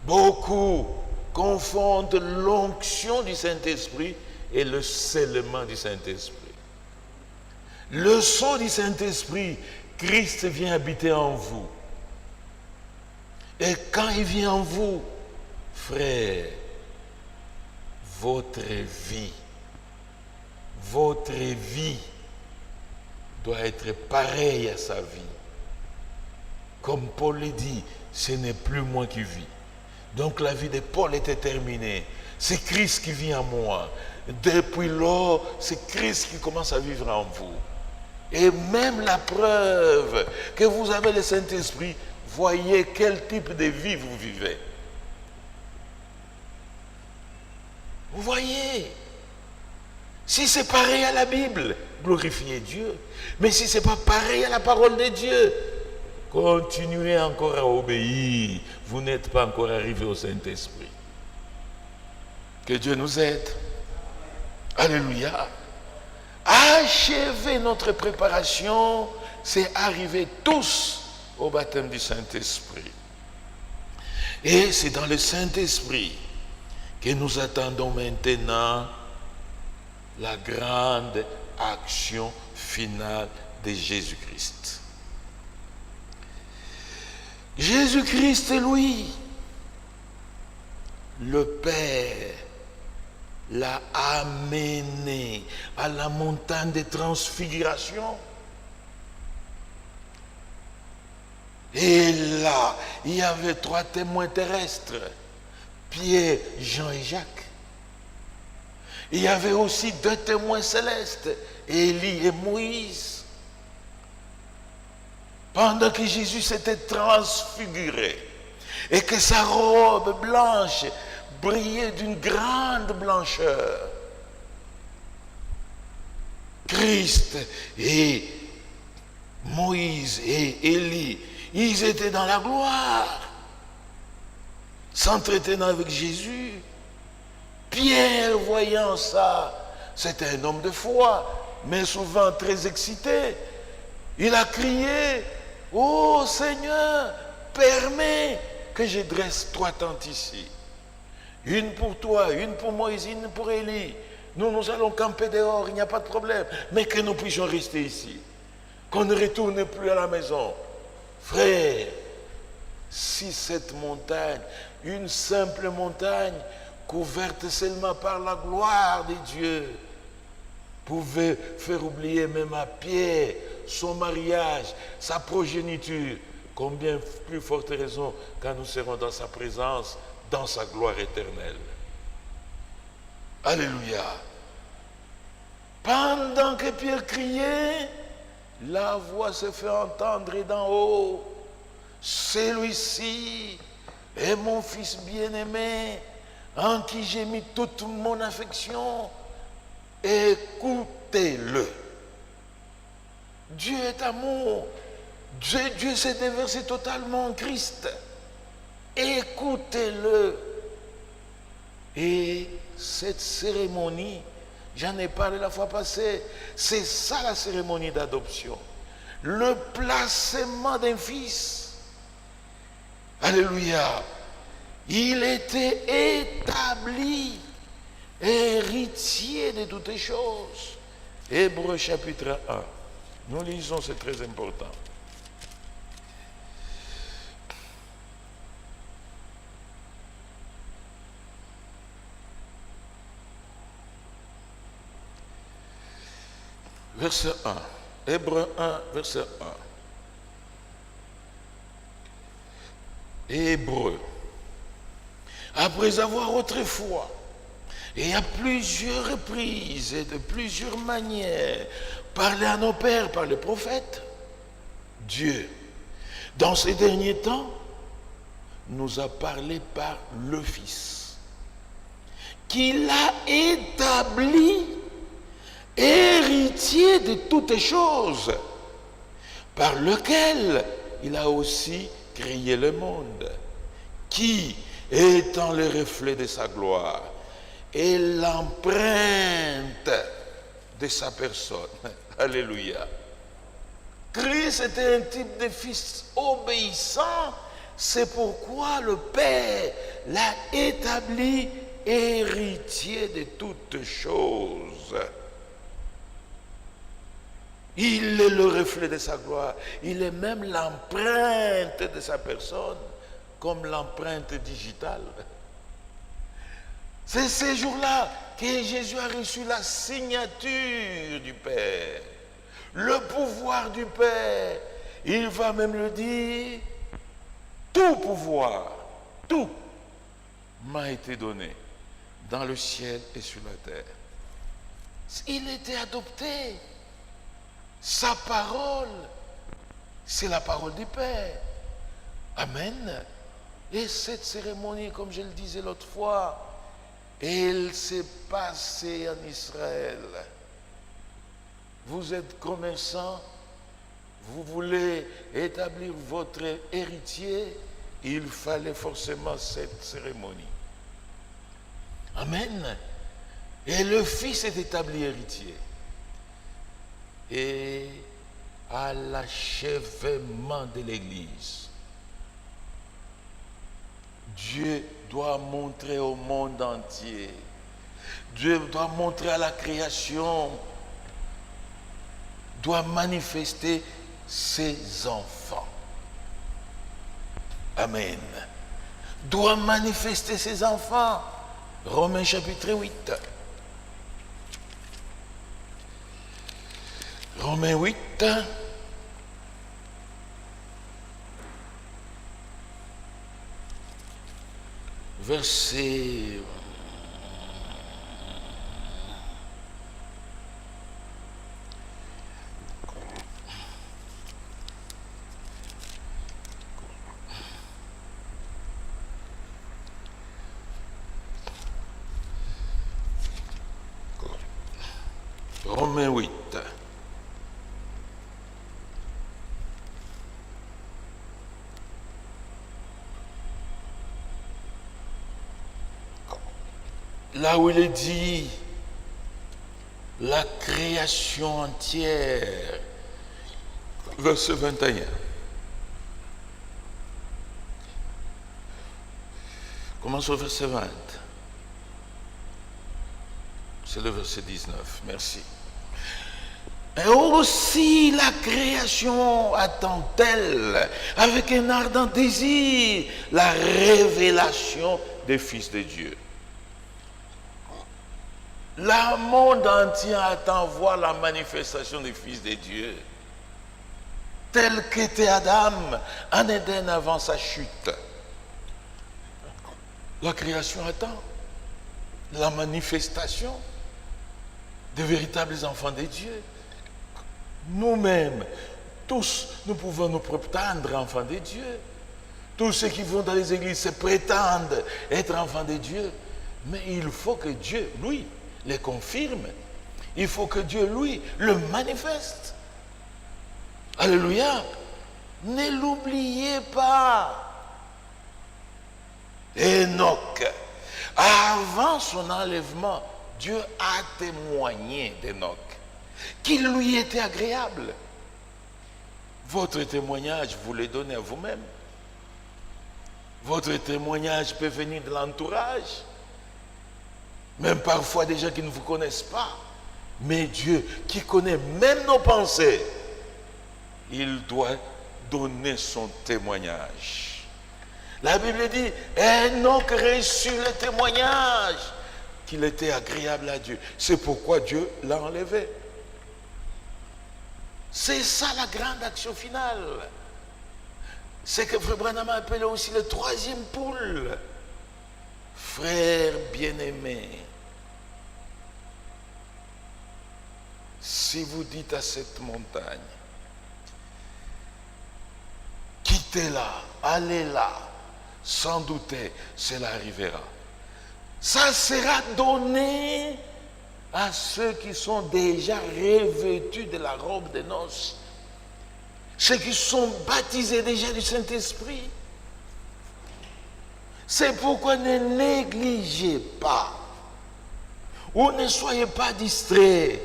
Beaucoup confondent l'onction du Saint-Esprit et le scellement du Saint-Esprit. Le sceau du Saint-Esprit, Christ vient habiter en vous. Et quand il vient en vous, frère, votre vie doit être pareille à sa vie. Comme Paul le dit, ce n'est plus moi qui vis. Donc la vie de Paul était terminée. C'est Christ qui vit en moi. Depuis lors, c'est Christ qui commence à vivre en vous. Et même la preuve que vous avez le Saint-Esprit, voyez quel type de vie vous vivez. Vous voyez, si c'est pareil à la Bible, glorifiez Dieu. Mais si ce n'est pas pareil à la parole de Dieu, continuez encore à obéir. Vous n'êtes pas encore arrivé au Saint-Esprit. Que Dieu nous aide. Alléluia. Achever notre préparation, c'est arriver tous au baptême du Saint-Esprit. Et c'est dans le Saint-Esprit que nous attendons maintenant la grande action finale de Jésus-Christ. Jésus-Christ, lui, le Père l'a amené à la montagne de transfiguration. Et là, il y avait 3 témoins terrestres, Pierre, Jean et Jacques. Il y avait aussi 2 témoins célestes, Élie et Moïse. Pendant que Jésus s'était transfiguré et que sa robe blanche brillait d'une grande blancheur, Christ et Moïse et Élie, ils étaient dans la gloire, s'entretenant avec Jésus. Pierre, voyant ça, c'était un homme de foi, mais souvent très excité. Il a crié, « Oh Seigneur, permets que je dresse 3 tentes ici. Une pour toi, une pour Moïse, une pour Élie. Nous allons camper dehors, il n'y a pas de problème. Mais que nous puissions rester ici. Qu'on ne retourne plus à la maison. » Frère, si cette montagne, une simple montagne, couverte seulement par la gloire de Dieu, pouvait faire oublier même à Pierre son mariage, sa progéniture, combien plus forte raison quand nous serons dans sa présence, dans sa gloire éternelle. Alléluia. Pendant que Pierre criait, la voix se fait entendre d'en haut. Celui-ci est mon fils bien-aimé, en qui j'ai mis toute mon affection. Écoutez-le. Dieu est amour. Dieu s'est déversé totalement en Christ. Écoutez-le. Et cette cérémonie, j'en ai parlé la fois passée, c'est ça la cérémonie d'adoption. Le placement d'un fils. Alléluia. Il était établi héritier de toutes choses. Hébreux chapitre 1. Nous lisons, c'est très important. Verset 1. Hébreux 1, verset 1. Hébreux. Après avoir autrefois, et à plusieurs reprises et de plusieurs manières, parlé à nos pères par les prophètes, Dieu, dans ces derniers temps, nous a parlé par le Fils, qu'il a établi héritier de toutes choses, par lequel il a aussi créé le monde, qui, étant le reflet de sa gloire et l'empreinte de sa personne. Alléluia. Christ était un type de fils obéissant. C'est pourquoi le Père l'a établi héritier de toutes choses. Il est le reflet de sa gloire. Il est même l'empreinte de sa personne, comme l'empreinte digitale. C'est ces jours-là que Jésus a reçu la signature du Père, le pouvoir du Père. Il va même le dire, tout pouvoir, tout m'a été donné dans le ciel et sur la terre. Il était adopté. Sa parole, c'est la parole du Père. Amen. Et cette cérémonie, comme je le disais l'autre fois, elle s'est passée en Israël. Vous êtes commerçant, vous voulez établir votre héritier, il fallait forcément cette cérémonie. Amen. Et le Fils est établi héritier. Et à l'achèvement de l'Église, Dieu doit montrer au monde entier Dieu doit montrer à la création, doit manifester ses enfants. Amen. Doit manifester ses enfants. Romains chapitre 8. Romains 8. Verset... Romains 8. Là où il est dit la création entière, verset 21. Commence au verset 20. C'est le verset 19. Merci. Et aussi la création attend-elle avec un ardent désir la révélation des fils de Dieu. Le monde entier attend voir la manifestation des fils de Dieu, tel qu'était Adam en Éden avant sa chute. La création attend la manifestation des véritables enfants de Dieu. Nous-mêmes, tous, nous pouvons nous prétendre enfants de Dieu. Tous ceux qui vont dans les églises se prétendent être enfants de Dieu. Mais il faut que Dieu, lui, les confirme. Il faut que Dieu, lui, le manifeste. Alléluia. Ne l'oubliez pas. Enoch, avant son enlèvement, Dieu a témoigné d'Enoch qu'il lui était agréable. Votre témoignage, vous le donnez à vous-même. Votre témoignage peut venir de l'entourage, même parfois des gens qui ne vous connaissent pas. Mais Dieu, qui connaît même nos pensées, il doit donner son témoignage. La Bible dit, Enoch reçut le témoignage qu'il était agréable à Dieu. C'est pourquoi Dieu l'a enlevé. C'est ça la grande action finale. C'est que Frère Branham a appelé aussi le troisième poule. Frères bien-aimés, si vous dites à cette montagne, quittez-la, allez là, sans douter, cela arrivera. Ça sera donné à ceux qui sont déjà revêtus de la robe de noces, ceux qui sont baptisés déjà du Saint-Esprit. C'est pourquoi ne négligez pas ou ne soyez pas distraits.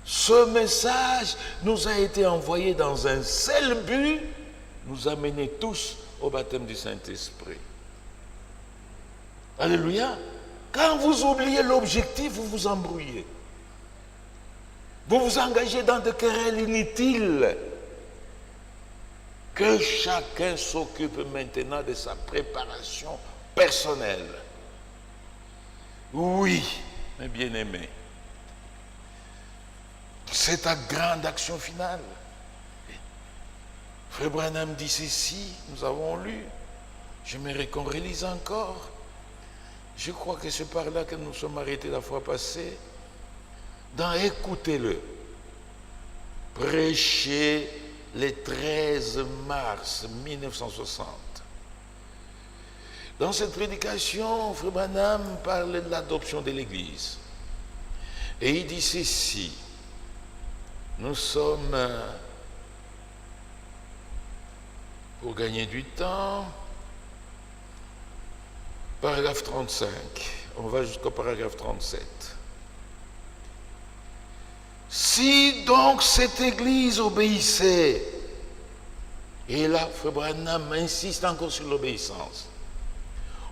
Ce message nous a été envoyé dans un seul but, nous amener tous au baptême du Saint-Esprit. Alléluia. Quand vous oubliez l'objectif, vous vous embrouillez. Vous vous engagez dans des querelles inutiles. Que chacun s'occupe maintenant de sa préparation personnelle. Oui, mes bien-aimés, c'est ta grande action finale. Frère Branham dit ceci, nous avons lu, j'aimerais qu'on relise encore. Je crois que c'est par là que nous sommes arrêtés la fois passée. Dans Écoutez-le, prêché le 13 mars 1960. Dans cette prédication, Frère Branham parle de l'adoption de l'Église. Et il dit ceci, nous sommes, pour gagner du temps, paragraphe 35, on va jusqu'au paragraphe 37. Si donc cette Église obéissait, et là, Frère Branham insiste encore sur l'obéissance.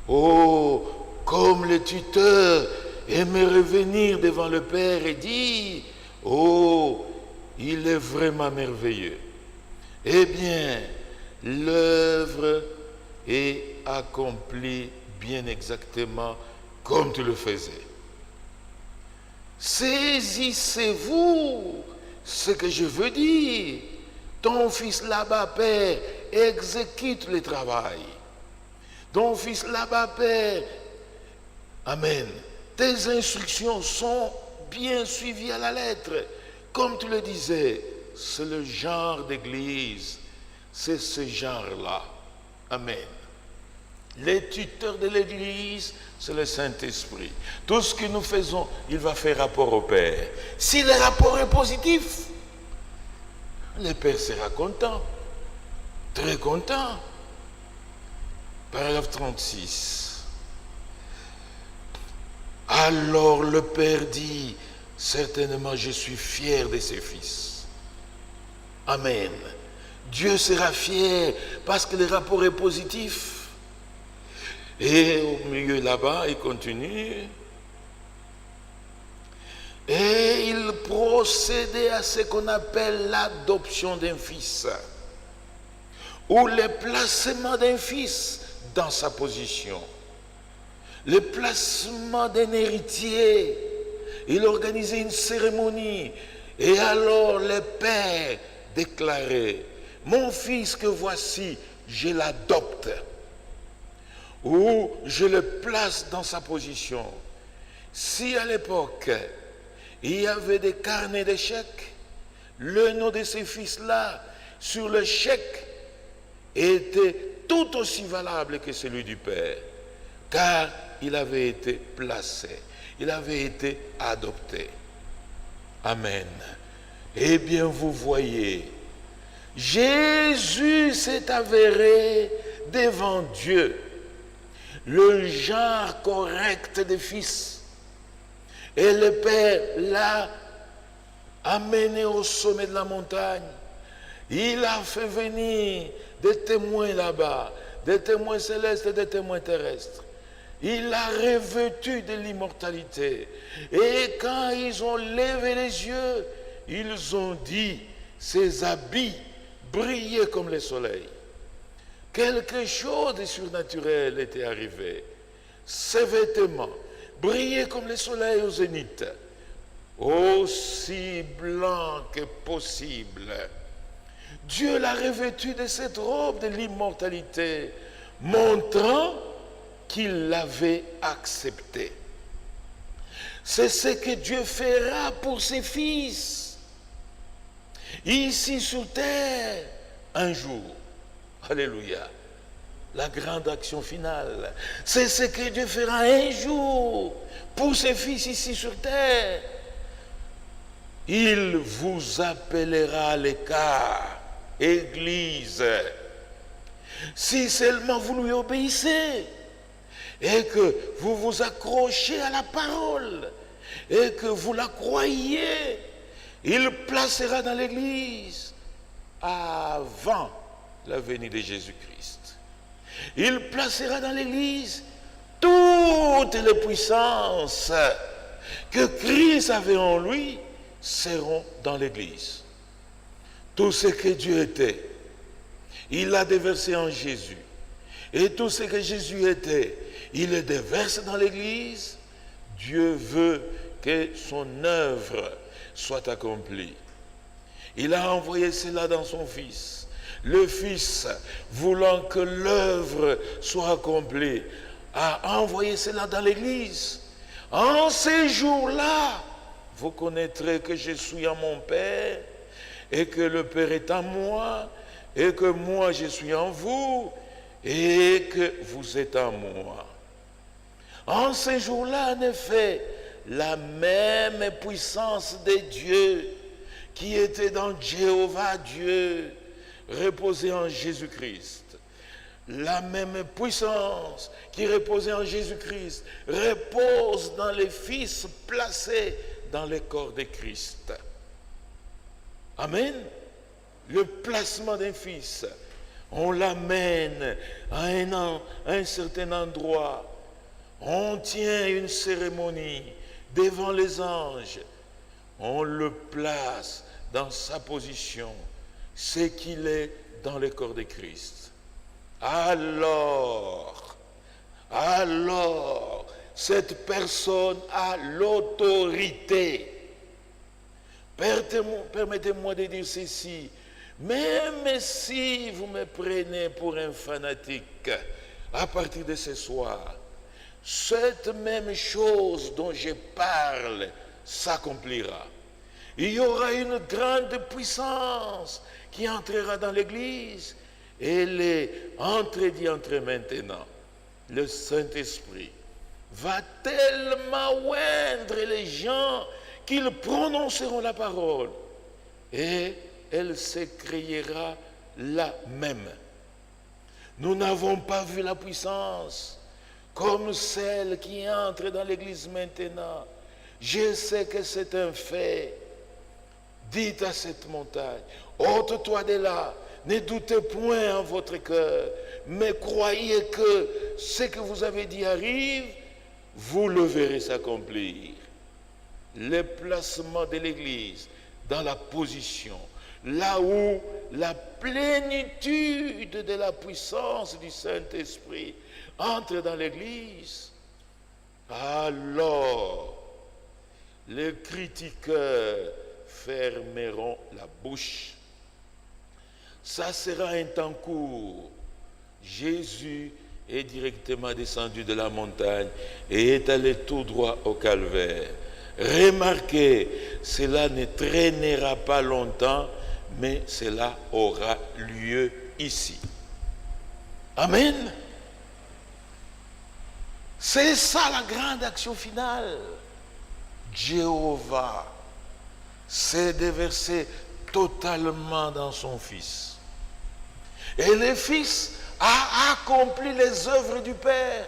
Oh, comme le tuteur aimait revenir devant le père et dire, oh, il est vraiment merveilleux. Eh bien, l'œuvre est accomplie bien exactement comme tu le faisais. Saisissez-vous ce que je veux dire. Ton fils là-bas, Père, exécute le travail. Ton fils là-bas, Père, Amen. Tes instructions sont bien suivies à la lettre. Comme tu le disais, c'est le genre d'église. C'est ce genre-là. Amen. Les tuteurs de l'église, c'est le Saint-Esprit. Tout ce que nous faisons, il va faire rapport au Père. Si le rapport est positif, le Père sera content. Très content. Paragraphe 36. Alors le Père dit, certainement je suis fier de ses fils. Amen. Dieu sera fier parce que le rapport est positif. Et au milieu là-bas, il continue. Et il procédait à ce qu'on appelle l'adoption d'un fils, ou le placement d'un fils dans sa position, le placement d'un héritier. Il organisait une cérémonie, et alors le père déclarait, mon fils que voici, je l'adopte, ou je le place dans sa position. Si à l'époque, il y avait des carnets de chèques, le nom de ces fils-là sur le chèque était tout aussi valable que celui du père, car il avait été placé, il avait été adopté. Amen. Eh bien, vous voyez, Jésus s'est avéré devant Dieu le genre correct des fils. Et le Père l'a amené au sommet de la montagne. Il a fait venir des témoins là-bas, des témoins célestes et des témoins terrestres. Il l'a revêtu de l'immortalité. Et quand ils ont levé les yeux, ils ont dit, ses habits brillaient comme le soleil. Quelque chose de surnaturel était arrivé. Ses vêtements brillaient comme le soleil au zénith, aussi blanc que possible. Dieu l'a revêtu de cette robe de l'immortalité, montrant qu'il l'avait accepté. C'est ce que Dieu fera pour ses fils, ici sur terre, un jour. Alléluia. La grande action finale. C'est ce que Dieu fera un jour pour ses fils ici sur terre. Il vous appellera à l'écart, Église. Si seulement vous lui obéissez et que vous vous accrochez à la parole et que vous la croyez, il placera dans l'Église avant la venue de Jésus-Christ. Il placera dans l'Église toutes les puissances que Christ avait en lui seront dans l'Église. Tout ce que Dieu était, il l'a déversé en Jésus. Et tout ce que Jésus était, il le déverse dans l'Église. Dieu veut que son œuvre soit accomplie. Il a envoyé cela dans son Fils. Le Fils, voulant que l'œuvre soit accomplie, a envoyé cela dans l'Église. En ces jours-là, vous connaîtrez que je suis en mon Père, et que le Père est en moi, et que moi je suis en vous, et que vous êtes en moi. En ces jours-là, en effet, la même puissance de Dieu qui était dans Jéhovah Dieu, reposait en Jésus-Christ. La même puissance qui reposait en Jésus-Christ repose dans les fils placés dans le corps de Christ. Amen. Le placement d'un fils, on l'amène à un certain endroit. On tient une cérémonie devant les anges. On le place dans sa position, c'est qu'il est dans le corps de Christ. Alors, cette personne a l'autorité. Permettez-moi de dire ceci. Même si vous me prenez pour un fanatique, à partir de ce soir, cette même chose dont je parle s'accomplira. Il y aura une grande puissance qui entrera dans l'Église. Elle est entre maintenant. Le Saint-Esprit va tellement oindre les gens qu'ils prononceront la parole. Et elle s'écriera là même. Nous n'avons pas vu la puissance comme celle qui entre dans l'Église maintenant. Je sais que c'est un fait. Dites à cette montagne, ôte-toi de là, ne doutez point en votre cœur, mais croyez que ce que vous avez dit arrive, vous le verrez s'accomplir. Le placement de l'Église dans la position, là où la plénitude de la puissance du Saint-Esprit entre dans l'Église, alors les critiqueurs fermeront la bouche. Ça sera un temps court. Jésus est directement descendu de la montagne et est allé tout droit au calvaire. Remarquez, cela ne traînera pas longtemps, mais cela aura lieu ici. Amen. C'est ça la grande action finale. Jéhovah s'est déversé totalement dans son Fils. Et le Fils a accompli les œuvres du Père.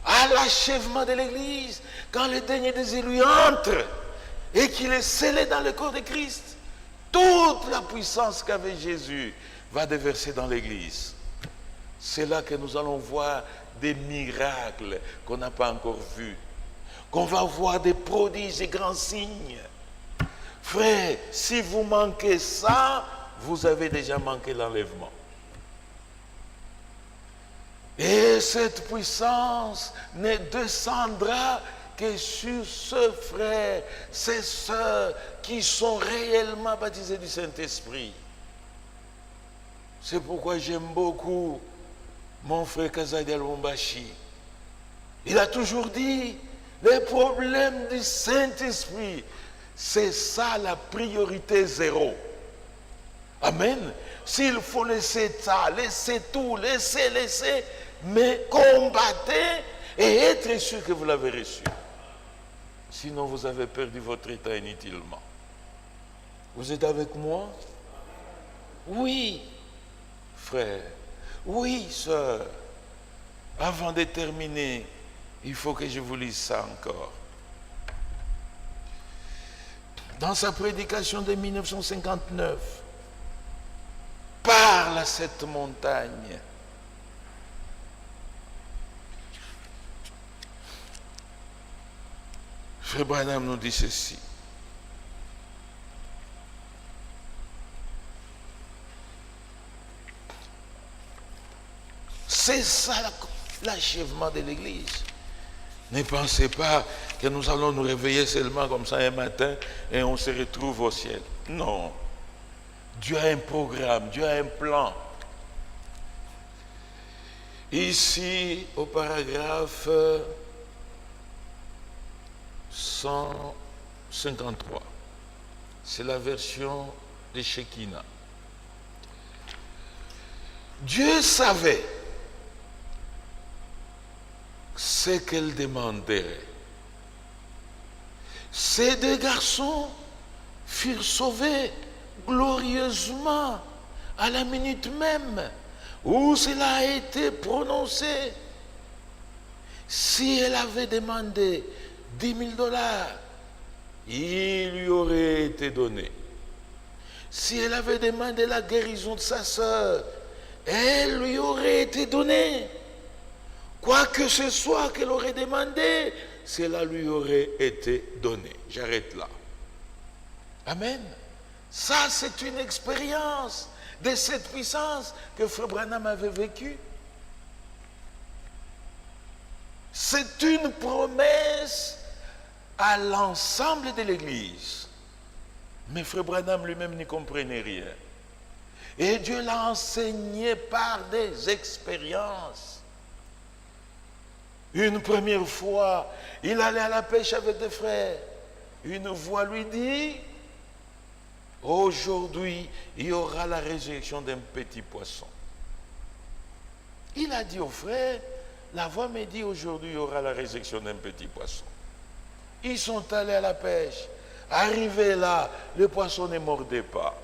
À l'achèvement de l'Église, quand le dernier des élus entre et qu'il est scellé dans le corps de Christ, toute la puissance qu'avait Jésus va déverser dans l'Église. C'est là que nous allons voir des miracles qu'on n'a pas encore vus, qu'on va voir des prodiges et grands signes. Frère, si vous manquez ça, vous avez déjà manqué l'enlèvement. Et cette puissance ne descendra que sur ce frère, ces sœurs qui sont réellement baptisés du Saint-Esprit. C'est pourquoi j'aime beaucoup mon frère Kazadi Al-Bombashi. Il a toujours dit, les problèmes du Saint-Esprit, c'est ça la priorité zéro. Amen. S'il faut laisser ça, laisser tout, laisser, mais combattez et être sûr que vous l'avez reçu. Sinon, vous avez perdu votre état inutilement. Vous êtes avec moi? Oui, frère. Oui, sœur. Avant de terminer, il faut que je vous lise ça encore. Dans sa prédication de 1959, parle à cette montagne. Frère Branham nous dit ceci. C'est ça l'achèvement de l'Église. Ne pensez pas que nous allons nous réveiller seulement comme ça un matin et on se retrouve au ciel. Non. Dieu a un programme, Dieu a un plan. Ici, au paragraphe 153, c'est la version de Shekinah. Dieu savait ce qu'elle demanderait. Ces deux garçons furent sauvés glorieusement à la minute même où cela a été prononcé. Si elle avait demandé 10 000 $, il lui aurait été donné. Si elle avait demandé la guérison de sa sœur, elle lui aurait été donnée. Quoi que ce soit qu'elle aurait demandé, cela lui aurait été donné. J'arrête là. Amen. Ça, c'est une expérience de cette puissance que Frère Branham avait vécue. C'est une promesse à l'ensemble de l'Église. Mais Frère Branham lui-même n'y comprenait rien. Et Dieu l'a enseigné par des expériences. Une première fois, il allait à la pêche avec des frères. Une voix lui dit, aujourd'hui, il y aura la résurrection d'un petit poisson. Il a dit aux frères, la voix me dit, aujourd'hui, il y aura la résurrection d'un petit poisson. Ils sont allés à la pêche. Arrivés là, le poisson ne mordait pas.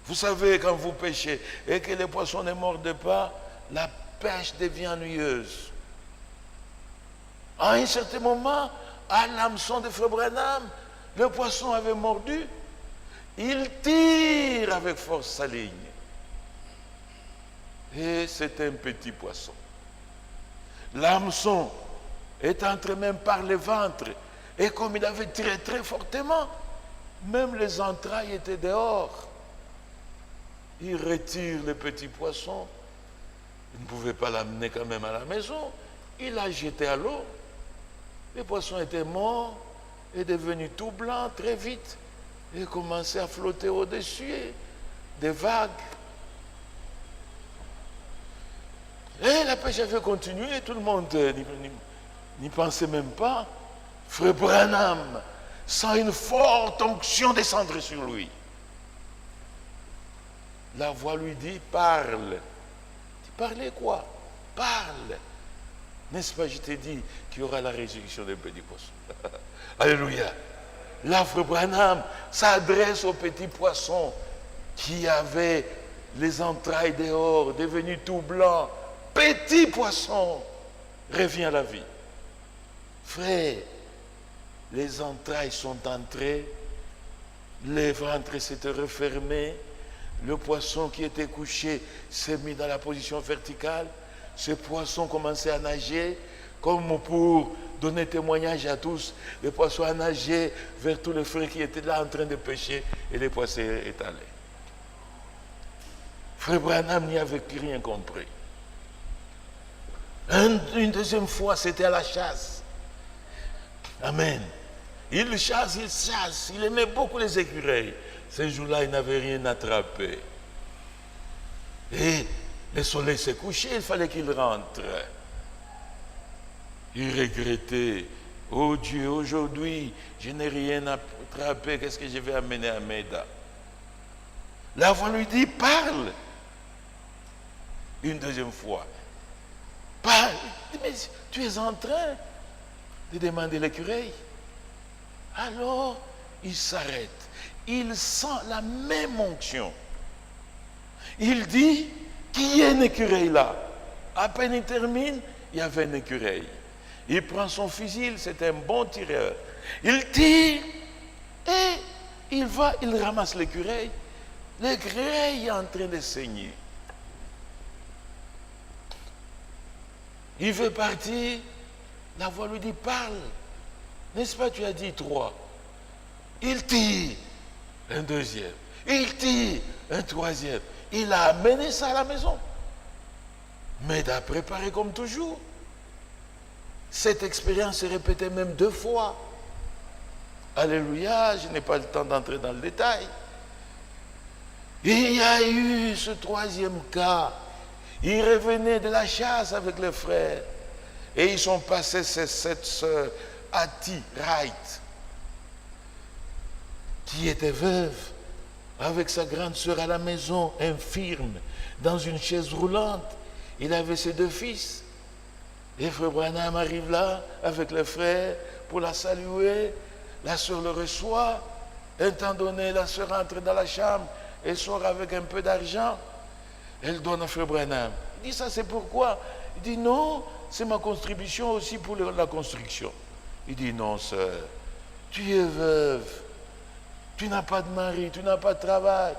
Vous savez, quand vous pêchez et que le poisson ne morde pas, la pêche devient ennuyeuse. À un certain moment, à l'hameçon de Frère Branham, le poisson avait mordu. Il tire avec force sa ligne. Et c'est un petit poisson. L'hameçon est entré même par le ventre. Et comme il avait tiré très fortement, même les entrailles étaient dehors. Il retire le petit poisson. Il ne pouvait pas l'amener quand même à la maison. Il l'a jeté à l'eau. Le poisson était mort et devenu tout blanc très vite. Et commençait à flotter au-dessus des vagues. Et la pêche avait continué. Tout le monde n'y pensait même pas. Frère Branham sent une forte onction descendre sur lui. La voix lui dit, parle. Tu parlais quoi? Parle. N'est-ce pas, je t'ai dit qu'il y aura la résurrection des petits poissons. Alléluia. Là, Frère Branham s'adresse aux petits poissons qui avaient les entrailles dehors, devenus tout blancs. Petit poisson, reviens à la vie. Frère, les entrailles sont entrées, les ventres s'étaient refermés, le poisson qui était couché s'est mis dans la position verticale, ce poisson commençait à nager, comme pour donner témoignage à tous, le poisson a nagé vers tous les frères qui étaient là en train de pêcher, et le poisson est allé. Frère Branham n'y avait plus rien compris. Une deuxième fois, c'était à la chasse. Amen. Il chasse, il aimait beaucoup les écureuils. Ce jour-là, il n'avait rien attrapé. Et le soleil s'est couché, il fallait qu'il rentre. Il regrettait. Oh Dieu, aujourd'hui, je n'ai rien attrapé, qu'est-ce que je vais amener à Meda? La voix lui dit, parle. Une deuxième fois. Parle. Mais tu es en train de demander l'écureuil. Alors, il s'arrête. Il sent la même onction. Il dit, qui est un écureuil là? À peine il termine, il y avait un écureuil. Il prend son fusil, c'est un bon tireur. Il tire et il ramasse l'écureuil. L'écureuil est en train de saigner. Il veut partir. La voix lui dit, parle. N'est-ce pas, tu as dit 3. Il tire. Un deuxième. Il tire. Un troisième. Il a amené ça à la maison. Mais il a préparé comme toujours. Cette expérience s'est répétée même 2 fois. Alléluia, je n'ai pas le temps d'entrer dans le détail. Il y a eu ce 3e cas. Il revenait de la chasse avec les frères. Et ils sont passés ces 7 sœurs, Hattie Wright, qui était veuve, avec sa grande sœur à la maison, infirme, dans une chaise roulante. Il avait ses 2 fils. Et Frère Branham arrive là, avec les frères, pour la saluer. La sœur le reçoit. Un temps donné, la sœur entre dans la chambre. Elle sort avec un peu d'argent. Elle donne à Frère Branham. Il dit, ça c'est pourquoi? Il dit, non, c'est ma contribution aussi pour la construction. Il dit, non, sœur, tu es veuve. Tu n'as pas de mari, tu n'as pas de travail.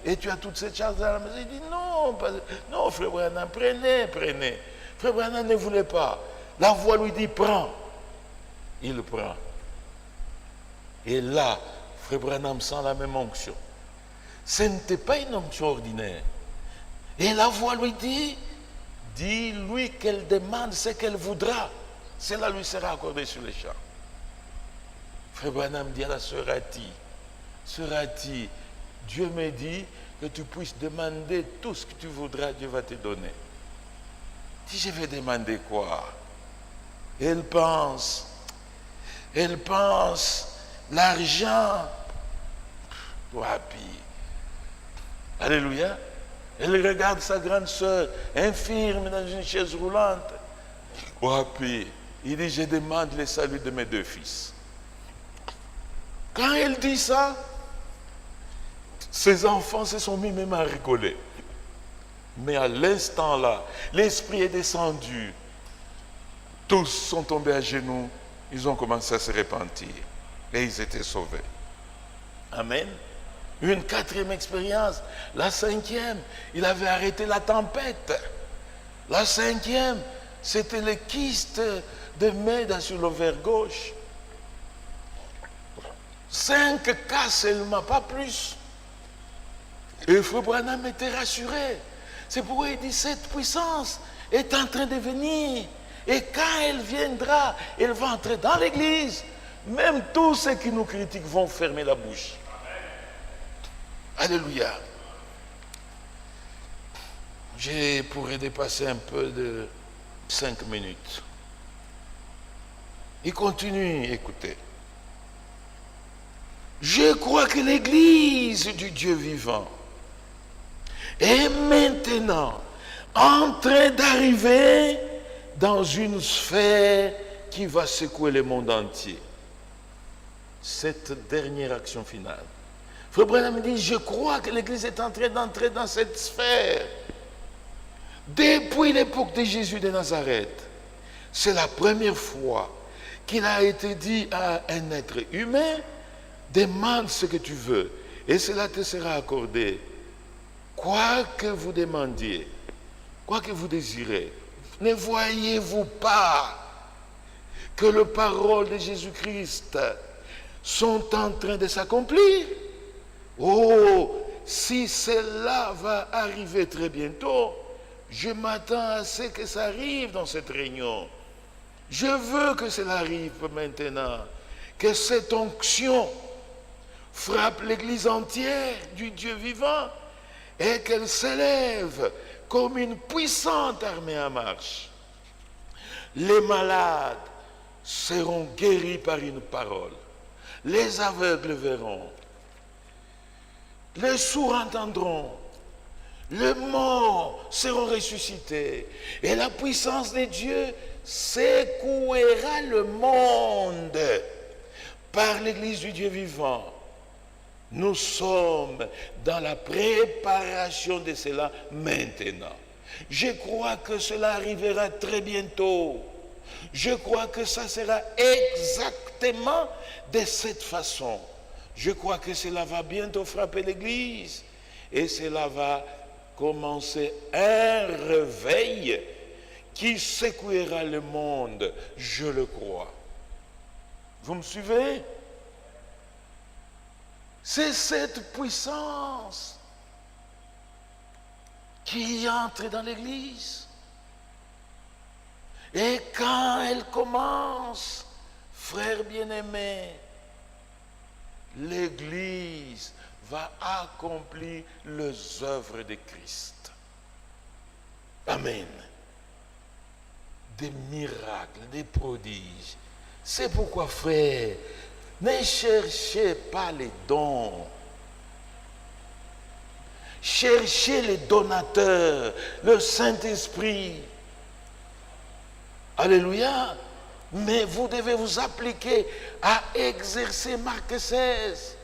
Et tu as toute cette charge dans la maison. Il dit, non, non, Frère Branham, prenez. Frère Branham ne voulait pas. La voix lui dit, prends. Il prend. Et là, Frère Branham sent la même onction. Ce n'était pas une onction ordinaire. Et la voix lui dit, dis-lui qu'elle demande ce qu'elle voudra. Cela lui sera accordé sur les champs. Frère Branham dit à la sœur Ati, Dieu me dit que tu puisses demander tout ce que tu voudras, Dieu va te donner. Dis, je vais demander quoi? Elle pense, l'argent, wapi. Alléluia. Elle regarde sa grande sœur, infirme dans une chaise roulante. Wapi. Il dit, je demande le salut de mes 2 fils. Quand elle dit ça, ses enfants se sont mis même à rigoler. Mais à l'instant là, l'esprit est descendu. Tous sont tombés à genoux. Ils ont commencé à se repentir. Et ils étaient sauvés. Amen. Une 4e expérience. La 5e, il avait arrêté la tempête. La 5e, c'était le kyste de Méda sur l'ovaire gauche. 5 cas seulement, pas plus. Et Frère Branham était rassuré. C'est pourquoi il dit, cette puissance est en train de venir. Et quand elle viendra, elle va entrer dans l'église. Même tous ceux qui nous critiquent vont fermer la bouche. Alléluia. Je pourrais dépasser un peu de 5 minutes. Il continue, écoutez. Je crois que l'église du Dieu vivant est maintenant en train d'arriver dans une sphère qui va secouer le monde entier. Cette dernière action finale. Frère Branham dit, je crois que l'église est en train d'entrer dans cette sphère. Depuis l'époque de Jésus de Nazareth, c'est la première fois qu'il a été dit à un être humain, demande ce que tu veux et cela te sera accordé. Quoi que vous demandiez, quoi que vous désirez, ne voyez-vous pas que les paroles de Jésus-Christ sont en train de s'accomplir? Oh, si cela va arriver très bientôt, je m'attends à ce que ça arrive dans cette réunion. Je veux que cela arrive maintenant, que cette onction frappe l'église entière du Dieu vivant et qu'elle s'élève comme une puissante armée en marche. Les malades seront guéris par une parole. Les aveugles verront. Les sourds entendront. Les morts seront ressuscités. Et la puissance de Dieu secouera le monde par l'église du Dieu vivant. Nous sommes dans la préparation de cela maintenant. Je crois que cela arrivera très bientôt. Je crois que ça sera exactement de cette façon. Je crois que cela va bientôt frapper l'église et cela va commencer un réveil qui secouera le monde. Je le crois. Vous me suivez? C'est cette puissance qui entre dans l'église. Et quand elle commence, frères bien-aimés, l'église va accomplir les œuvres de Christ. Amen. Des miracles, des prodiges. C'est pourquoi, frères, ne cherchez pas les dons. Cherchez les donateurs, le Saint-Esprit. Alléluia. Mais vous devez vous appliquer à exercer Marc 16.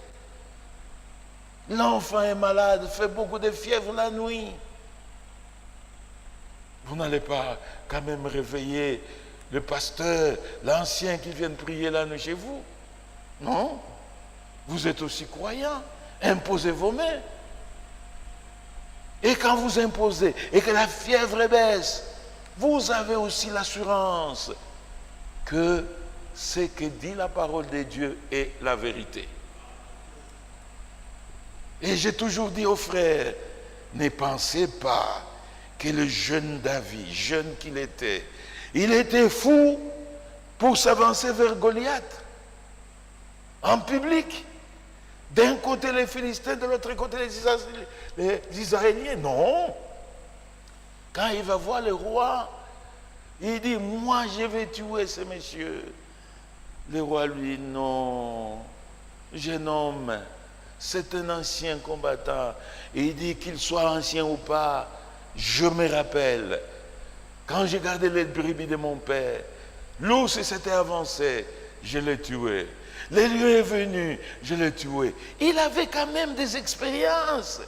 L'enfant est malade, fait beaucoup de fièvre la nuit. Vous n'allez pas quand même réveiller le pasteur, l'ancien qui vient prier la nuit chez vous. Non. Vous êtes aussi croyant. Imposez vos mains. Et quand vous imposez et que la fièvre baisse, vous avez aussi l'assurance que ce que dit la parole de Dieu est la vérité. Et j'ai toujours dit aux frères, ne pensez pas que le jeune David, jeune qu'il était, il était fou pour s'avancer vers Goliath en public. D'un côté les Philistins, de l'autre côté les Israéliens. Non. Quand il va voir le roi, il dit, moi je vais tuer ce monsieur. Le roi lui dit, non, jeune homme, c'est un ancien combattant. Et il dit qu'il soit ancien ou pas, je me rappelle, quand j'ai gardé les brebis de mon père, l'ours s'était avancé, je l'ai tué. Le lion est venu, je l'ai tué. Il avait quand même des expériences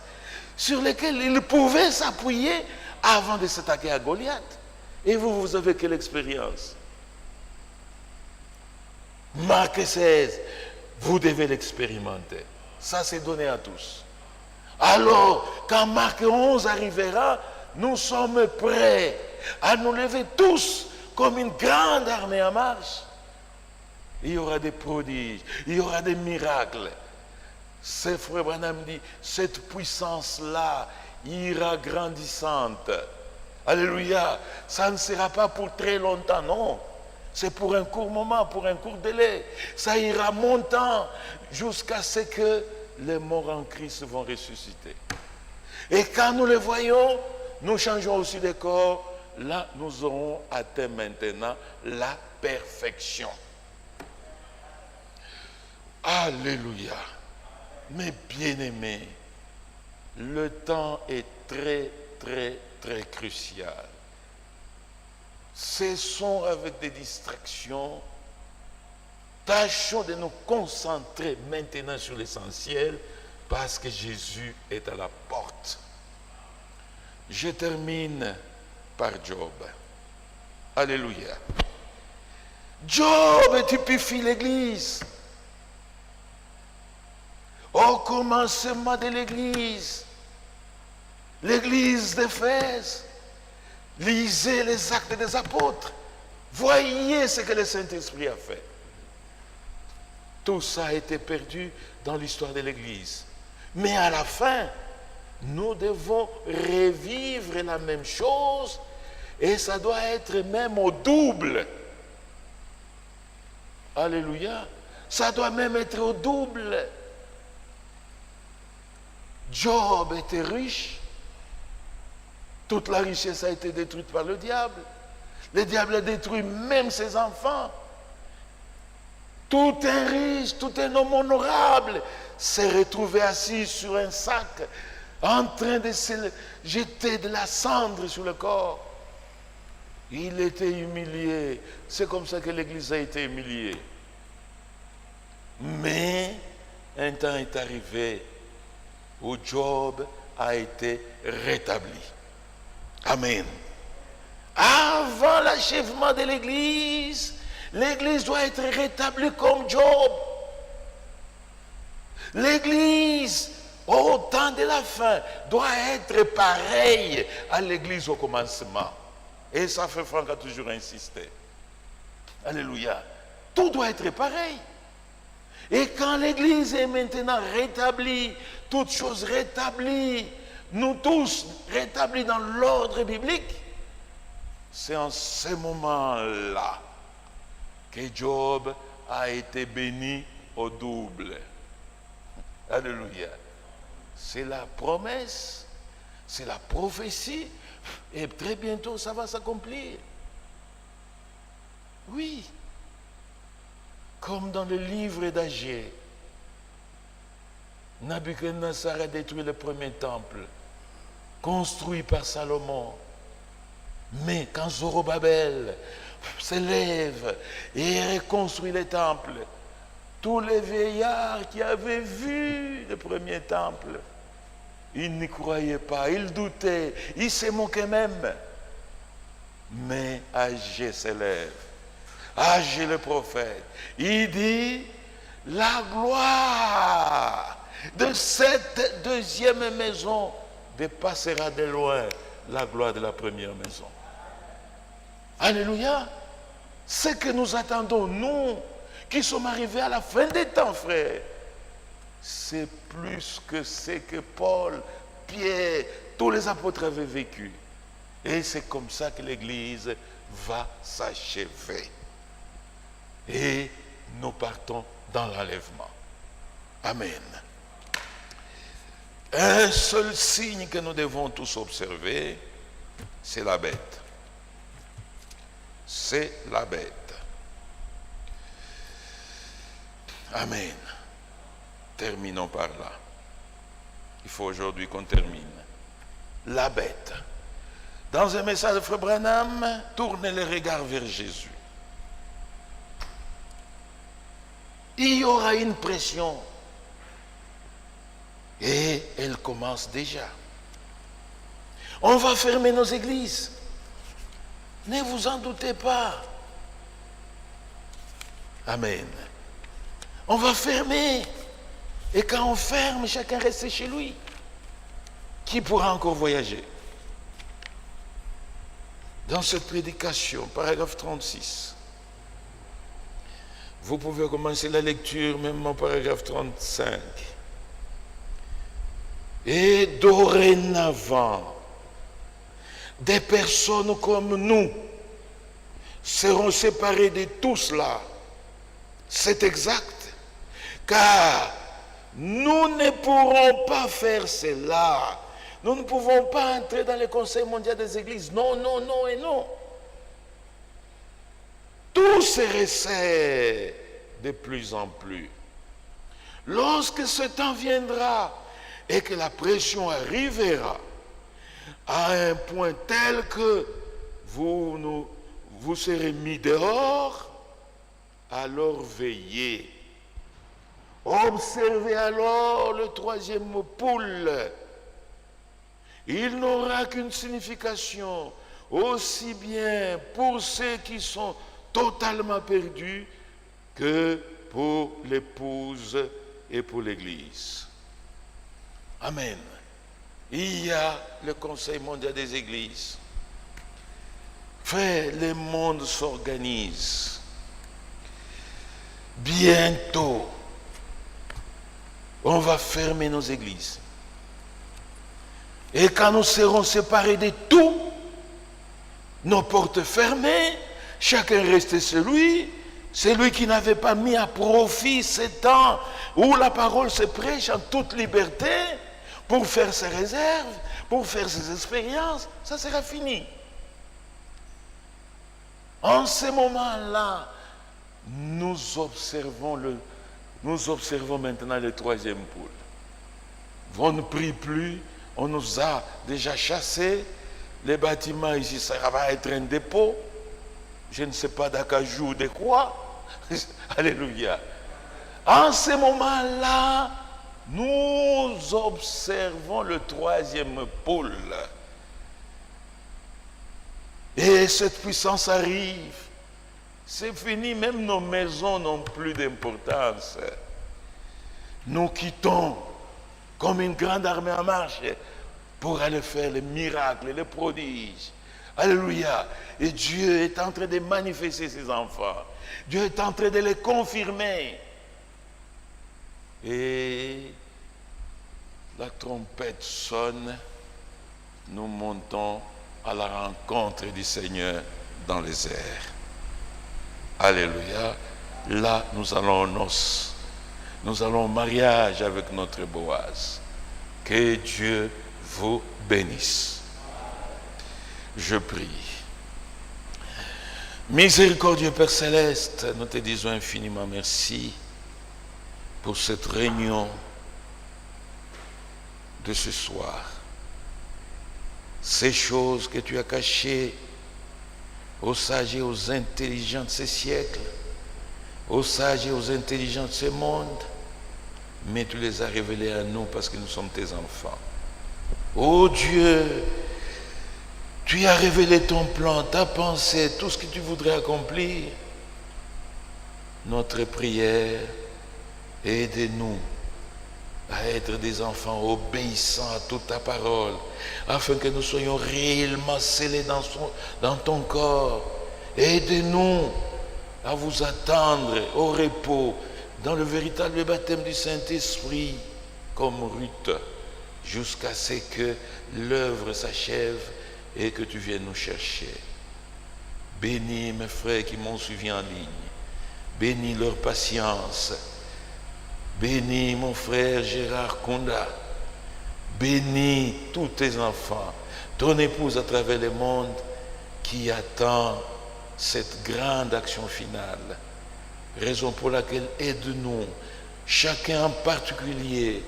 sur lesquelles il pouvait s'appuyer avant de s'attaquer à Goliath. Et vous, vous avez quelle expérience? Marc 16, vous devez l'expérimenter. Ça, c'est donné à tous. Alors, quand Marc 11 arrivera, nous sommes prêts à nous lever tous comme une grande armée en marche. Il y aura des prodiges, il y aura des miracles. C'est frère Branham dit, cette puissance-là ira grandissante. Alléluia. Ça ne sera pas pour très longtemps, non. C'est pour un court moment, pour un court délai. Ça ira montant jusqu'à ce que les morts en Christ vont ressusciter. Et quand nous les voyons, nous changeons aussi de corps. Là, nous aurons atteint maintenant la perfection. Alléluia. Mes bien-aimés, le temps est très, très, très crucial. Cessons avec des distractions. Tâchons de nous concentrer maintenant sur l'essentiel parce que Jésus est à la porte. Je termine par Job. Alléluia. Job typifie l'Église. Au commencement de l'Église, l'Église d'Éphèse, lisez les actes des apôtres. Voyez ce que le Saint-Esprit a fait. Tout ça a été perdu dans l'histoire de l'Église. Mais à la fin, nous devons revivre la même chose et ça doit être même au double. Alléluia. Ça doit même être au double. Job était riche. Toute la richesse a été détruite par le diable. Le diable a détruit même ses enfants. Tout un riche, tout un homme honorable s'est retrouvé assis sur un sac en train de se jeter de la cendre sur le corps. Il était humilié. C'est comme ça que l'Église a été humiliée. Mais un temps est arrivé où Job a été rétabli. Amen. Avant l'achèvement de l'Église, l'Église doit être rétablie comme Job. L'Église, au temps de la fin, doit être pareille à l'Église au commencement. Et ça fait Franck a toujours insisté. Alléluia. Tout doit être pareil. Et quand l'Église est maintenant rétablie, toutes choses rétablies, nous tous rétablis dans l'ordre biblique, c'est en ce moment-là que Job a été béni au double. Alléluia. C'est la promesse, c'est la prophétie, et très bientôt ça va s'accomplir. Oui. Comme dans le livre d'Agé, Nabuchodonosor a détruit le premier temple, construit par Salomon. Mais quand Zorobabel s'élève et reconstruit les temples, tous les vieillards qui avaient vu le premier temple, ils n'y croyaient pas, ils doutaient, ils se moquaient même. Mais Agé s'élève. Agé le prophète, il dit, la gloire de cette deuxième maison dépassera de loin la gloire de la première maison. Alléluia. Ce que nous attendons, nous, qui sommes arrivés à la fin des temps, frères, c'est plus que ce que Paul, Pierre, tous les apôtres avaient vécu. Et c'est comme ça que l'Église va s'achever. Et nous partons dans l'enlèvement. Amen. Un seul signe que nous devons tous observer, c'est la bête. C'est la bête. Amen. Terminons par là. Il faut aujourd'hui qu'on termine. La bête. Dans un message de Frère Branham, tournez le regard vers Jésus. Il y aura une pression. Et elle commence déjà. On va fermer nos églises. Ne vous en doutez pas. Amen. On va fermer. Et quand on ferme, chacun reste chez lui. Qui pourra encore voyager? Dans cette prédication, paragraphe 36, vous pouvez commencer la lecture même au paragraphe 35. Et dorénavant, des personnes comme nous seront séparées de tout cela. C'est exact. Car nous ne pourrons pas faire cela. Nous ne pouvons pas entrer dans le Conseil mondial des églises. Non, non, non et non. Tout se resserre de plus en plus. Lorsque ce temps viendra et que la pression arrivera à un point tel que vous serez mis dehors, alors veillez. Observez alors le troisième poule. Il n'aura qu'une signification aussi bien pour ceux qui sont totalement perdus que pour l'épouse et pour l'Église. Amen. Il y a le Conseil mondial des églises. Frère, le monde s'organise. Bientôt, on va fermer nos églises. Et quand nous serons séparés de tout, nos portes fermées, chacun restait celui qui n'avait pas mis à profit ce temps où la parole se prêche en toute liberté pour faire ses réserves, pour faire ses expériences, ça sera fini. En ce moment-là, nous observons maintenant le troisième pôle. On ne prie plus. On nous a déjà chassés. Les bâtiments ici, ça va être un dépôt. Je ne sais pas d'acajou ou de quoi. Alléluia. En ce moment-là, nous observons le troisième pôle. Et cette puissance arrive. C'est fini, même nos maisons n'ont plus d'importance. Nous quittons comme une grande armée en marche pour aller faire les miracles, les prodiges. Alléluia. Et Dieu est en train de manifester ses enfants. Dieu est en train de les confirmer. Et la trompette sonne. Nous montons à la rencontre du Seigneur dans les airs. Alléluia. Là, nous allons aux noces. Nous allons au mariage avec notre Boaz. Que Dieu vous bénisse. Je prie. Miséricordieux Père Céleste, nous te disons infiniment merci pour cette réunion de ce soir. Ces choses que tu as cachées aux sages et aux intelligents de ces siècles, aux sages et aux intelligents de ce monde, mais tu les as révélées à nous parce que nous sommes tes enfants. Oh Dieu, tu as révélé ton plan, ta pensée, tout ce que tu voudrais accomplir. Notre prière, aide-nous à être des enfants obéissants à toute ta parole, afin que nous soyons réellement scellés dans ton corps Aidez-nous à vous attendre au repos dans le véritable baptême du Saint-Esprit, comme Ruth, jusqu'à ce que l'œuvre s'achève et que tu viennes nous chercher. Bénis mes frères qui m'ont suivi en ligne. Bénis leur patience. Bénis mon frère Gérard Konda. Bénis tous tes enfants, ton épouse à travers le monde qui attend cette grande action finale. Raison pour laquelle aide-nous, chacun en particulier,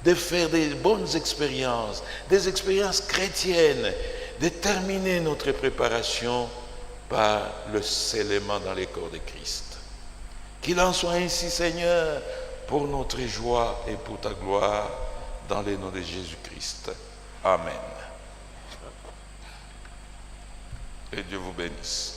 de faire des bonnes expériences, des expériences chrétiennes, de terminer notre préparation par le scellement dans les corps de Christ. Qu'il en soit ainsi, Seigneur, pour notre joie et pour ta gloire, dans le nom de Jésus-Christ. Amen. Et Dieu vous bénisse.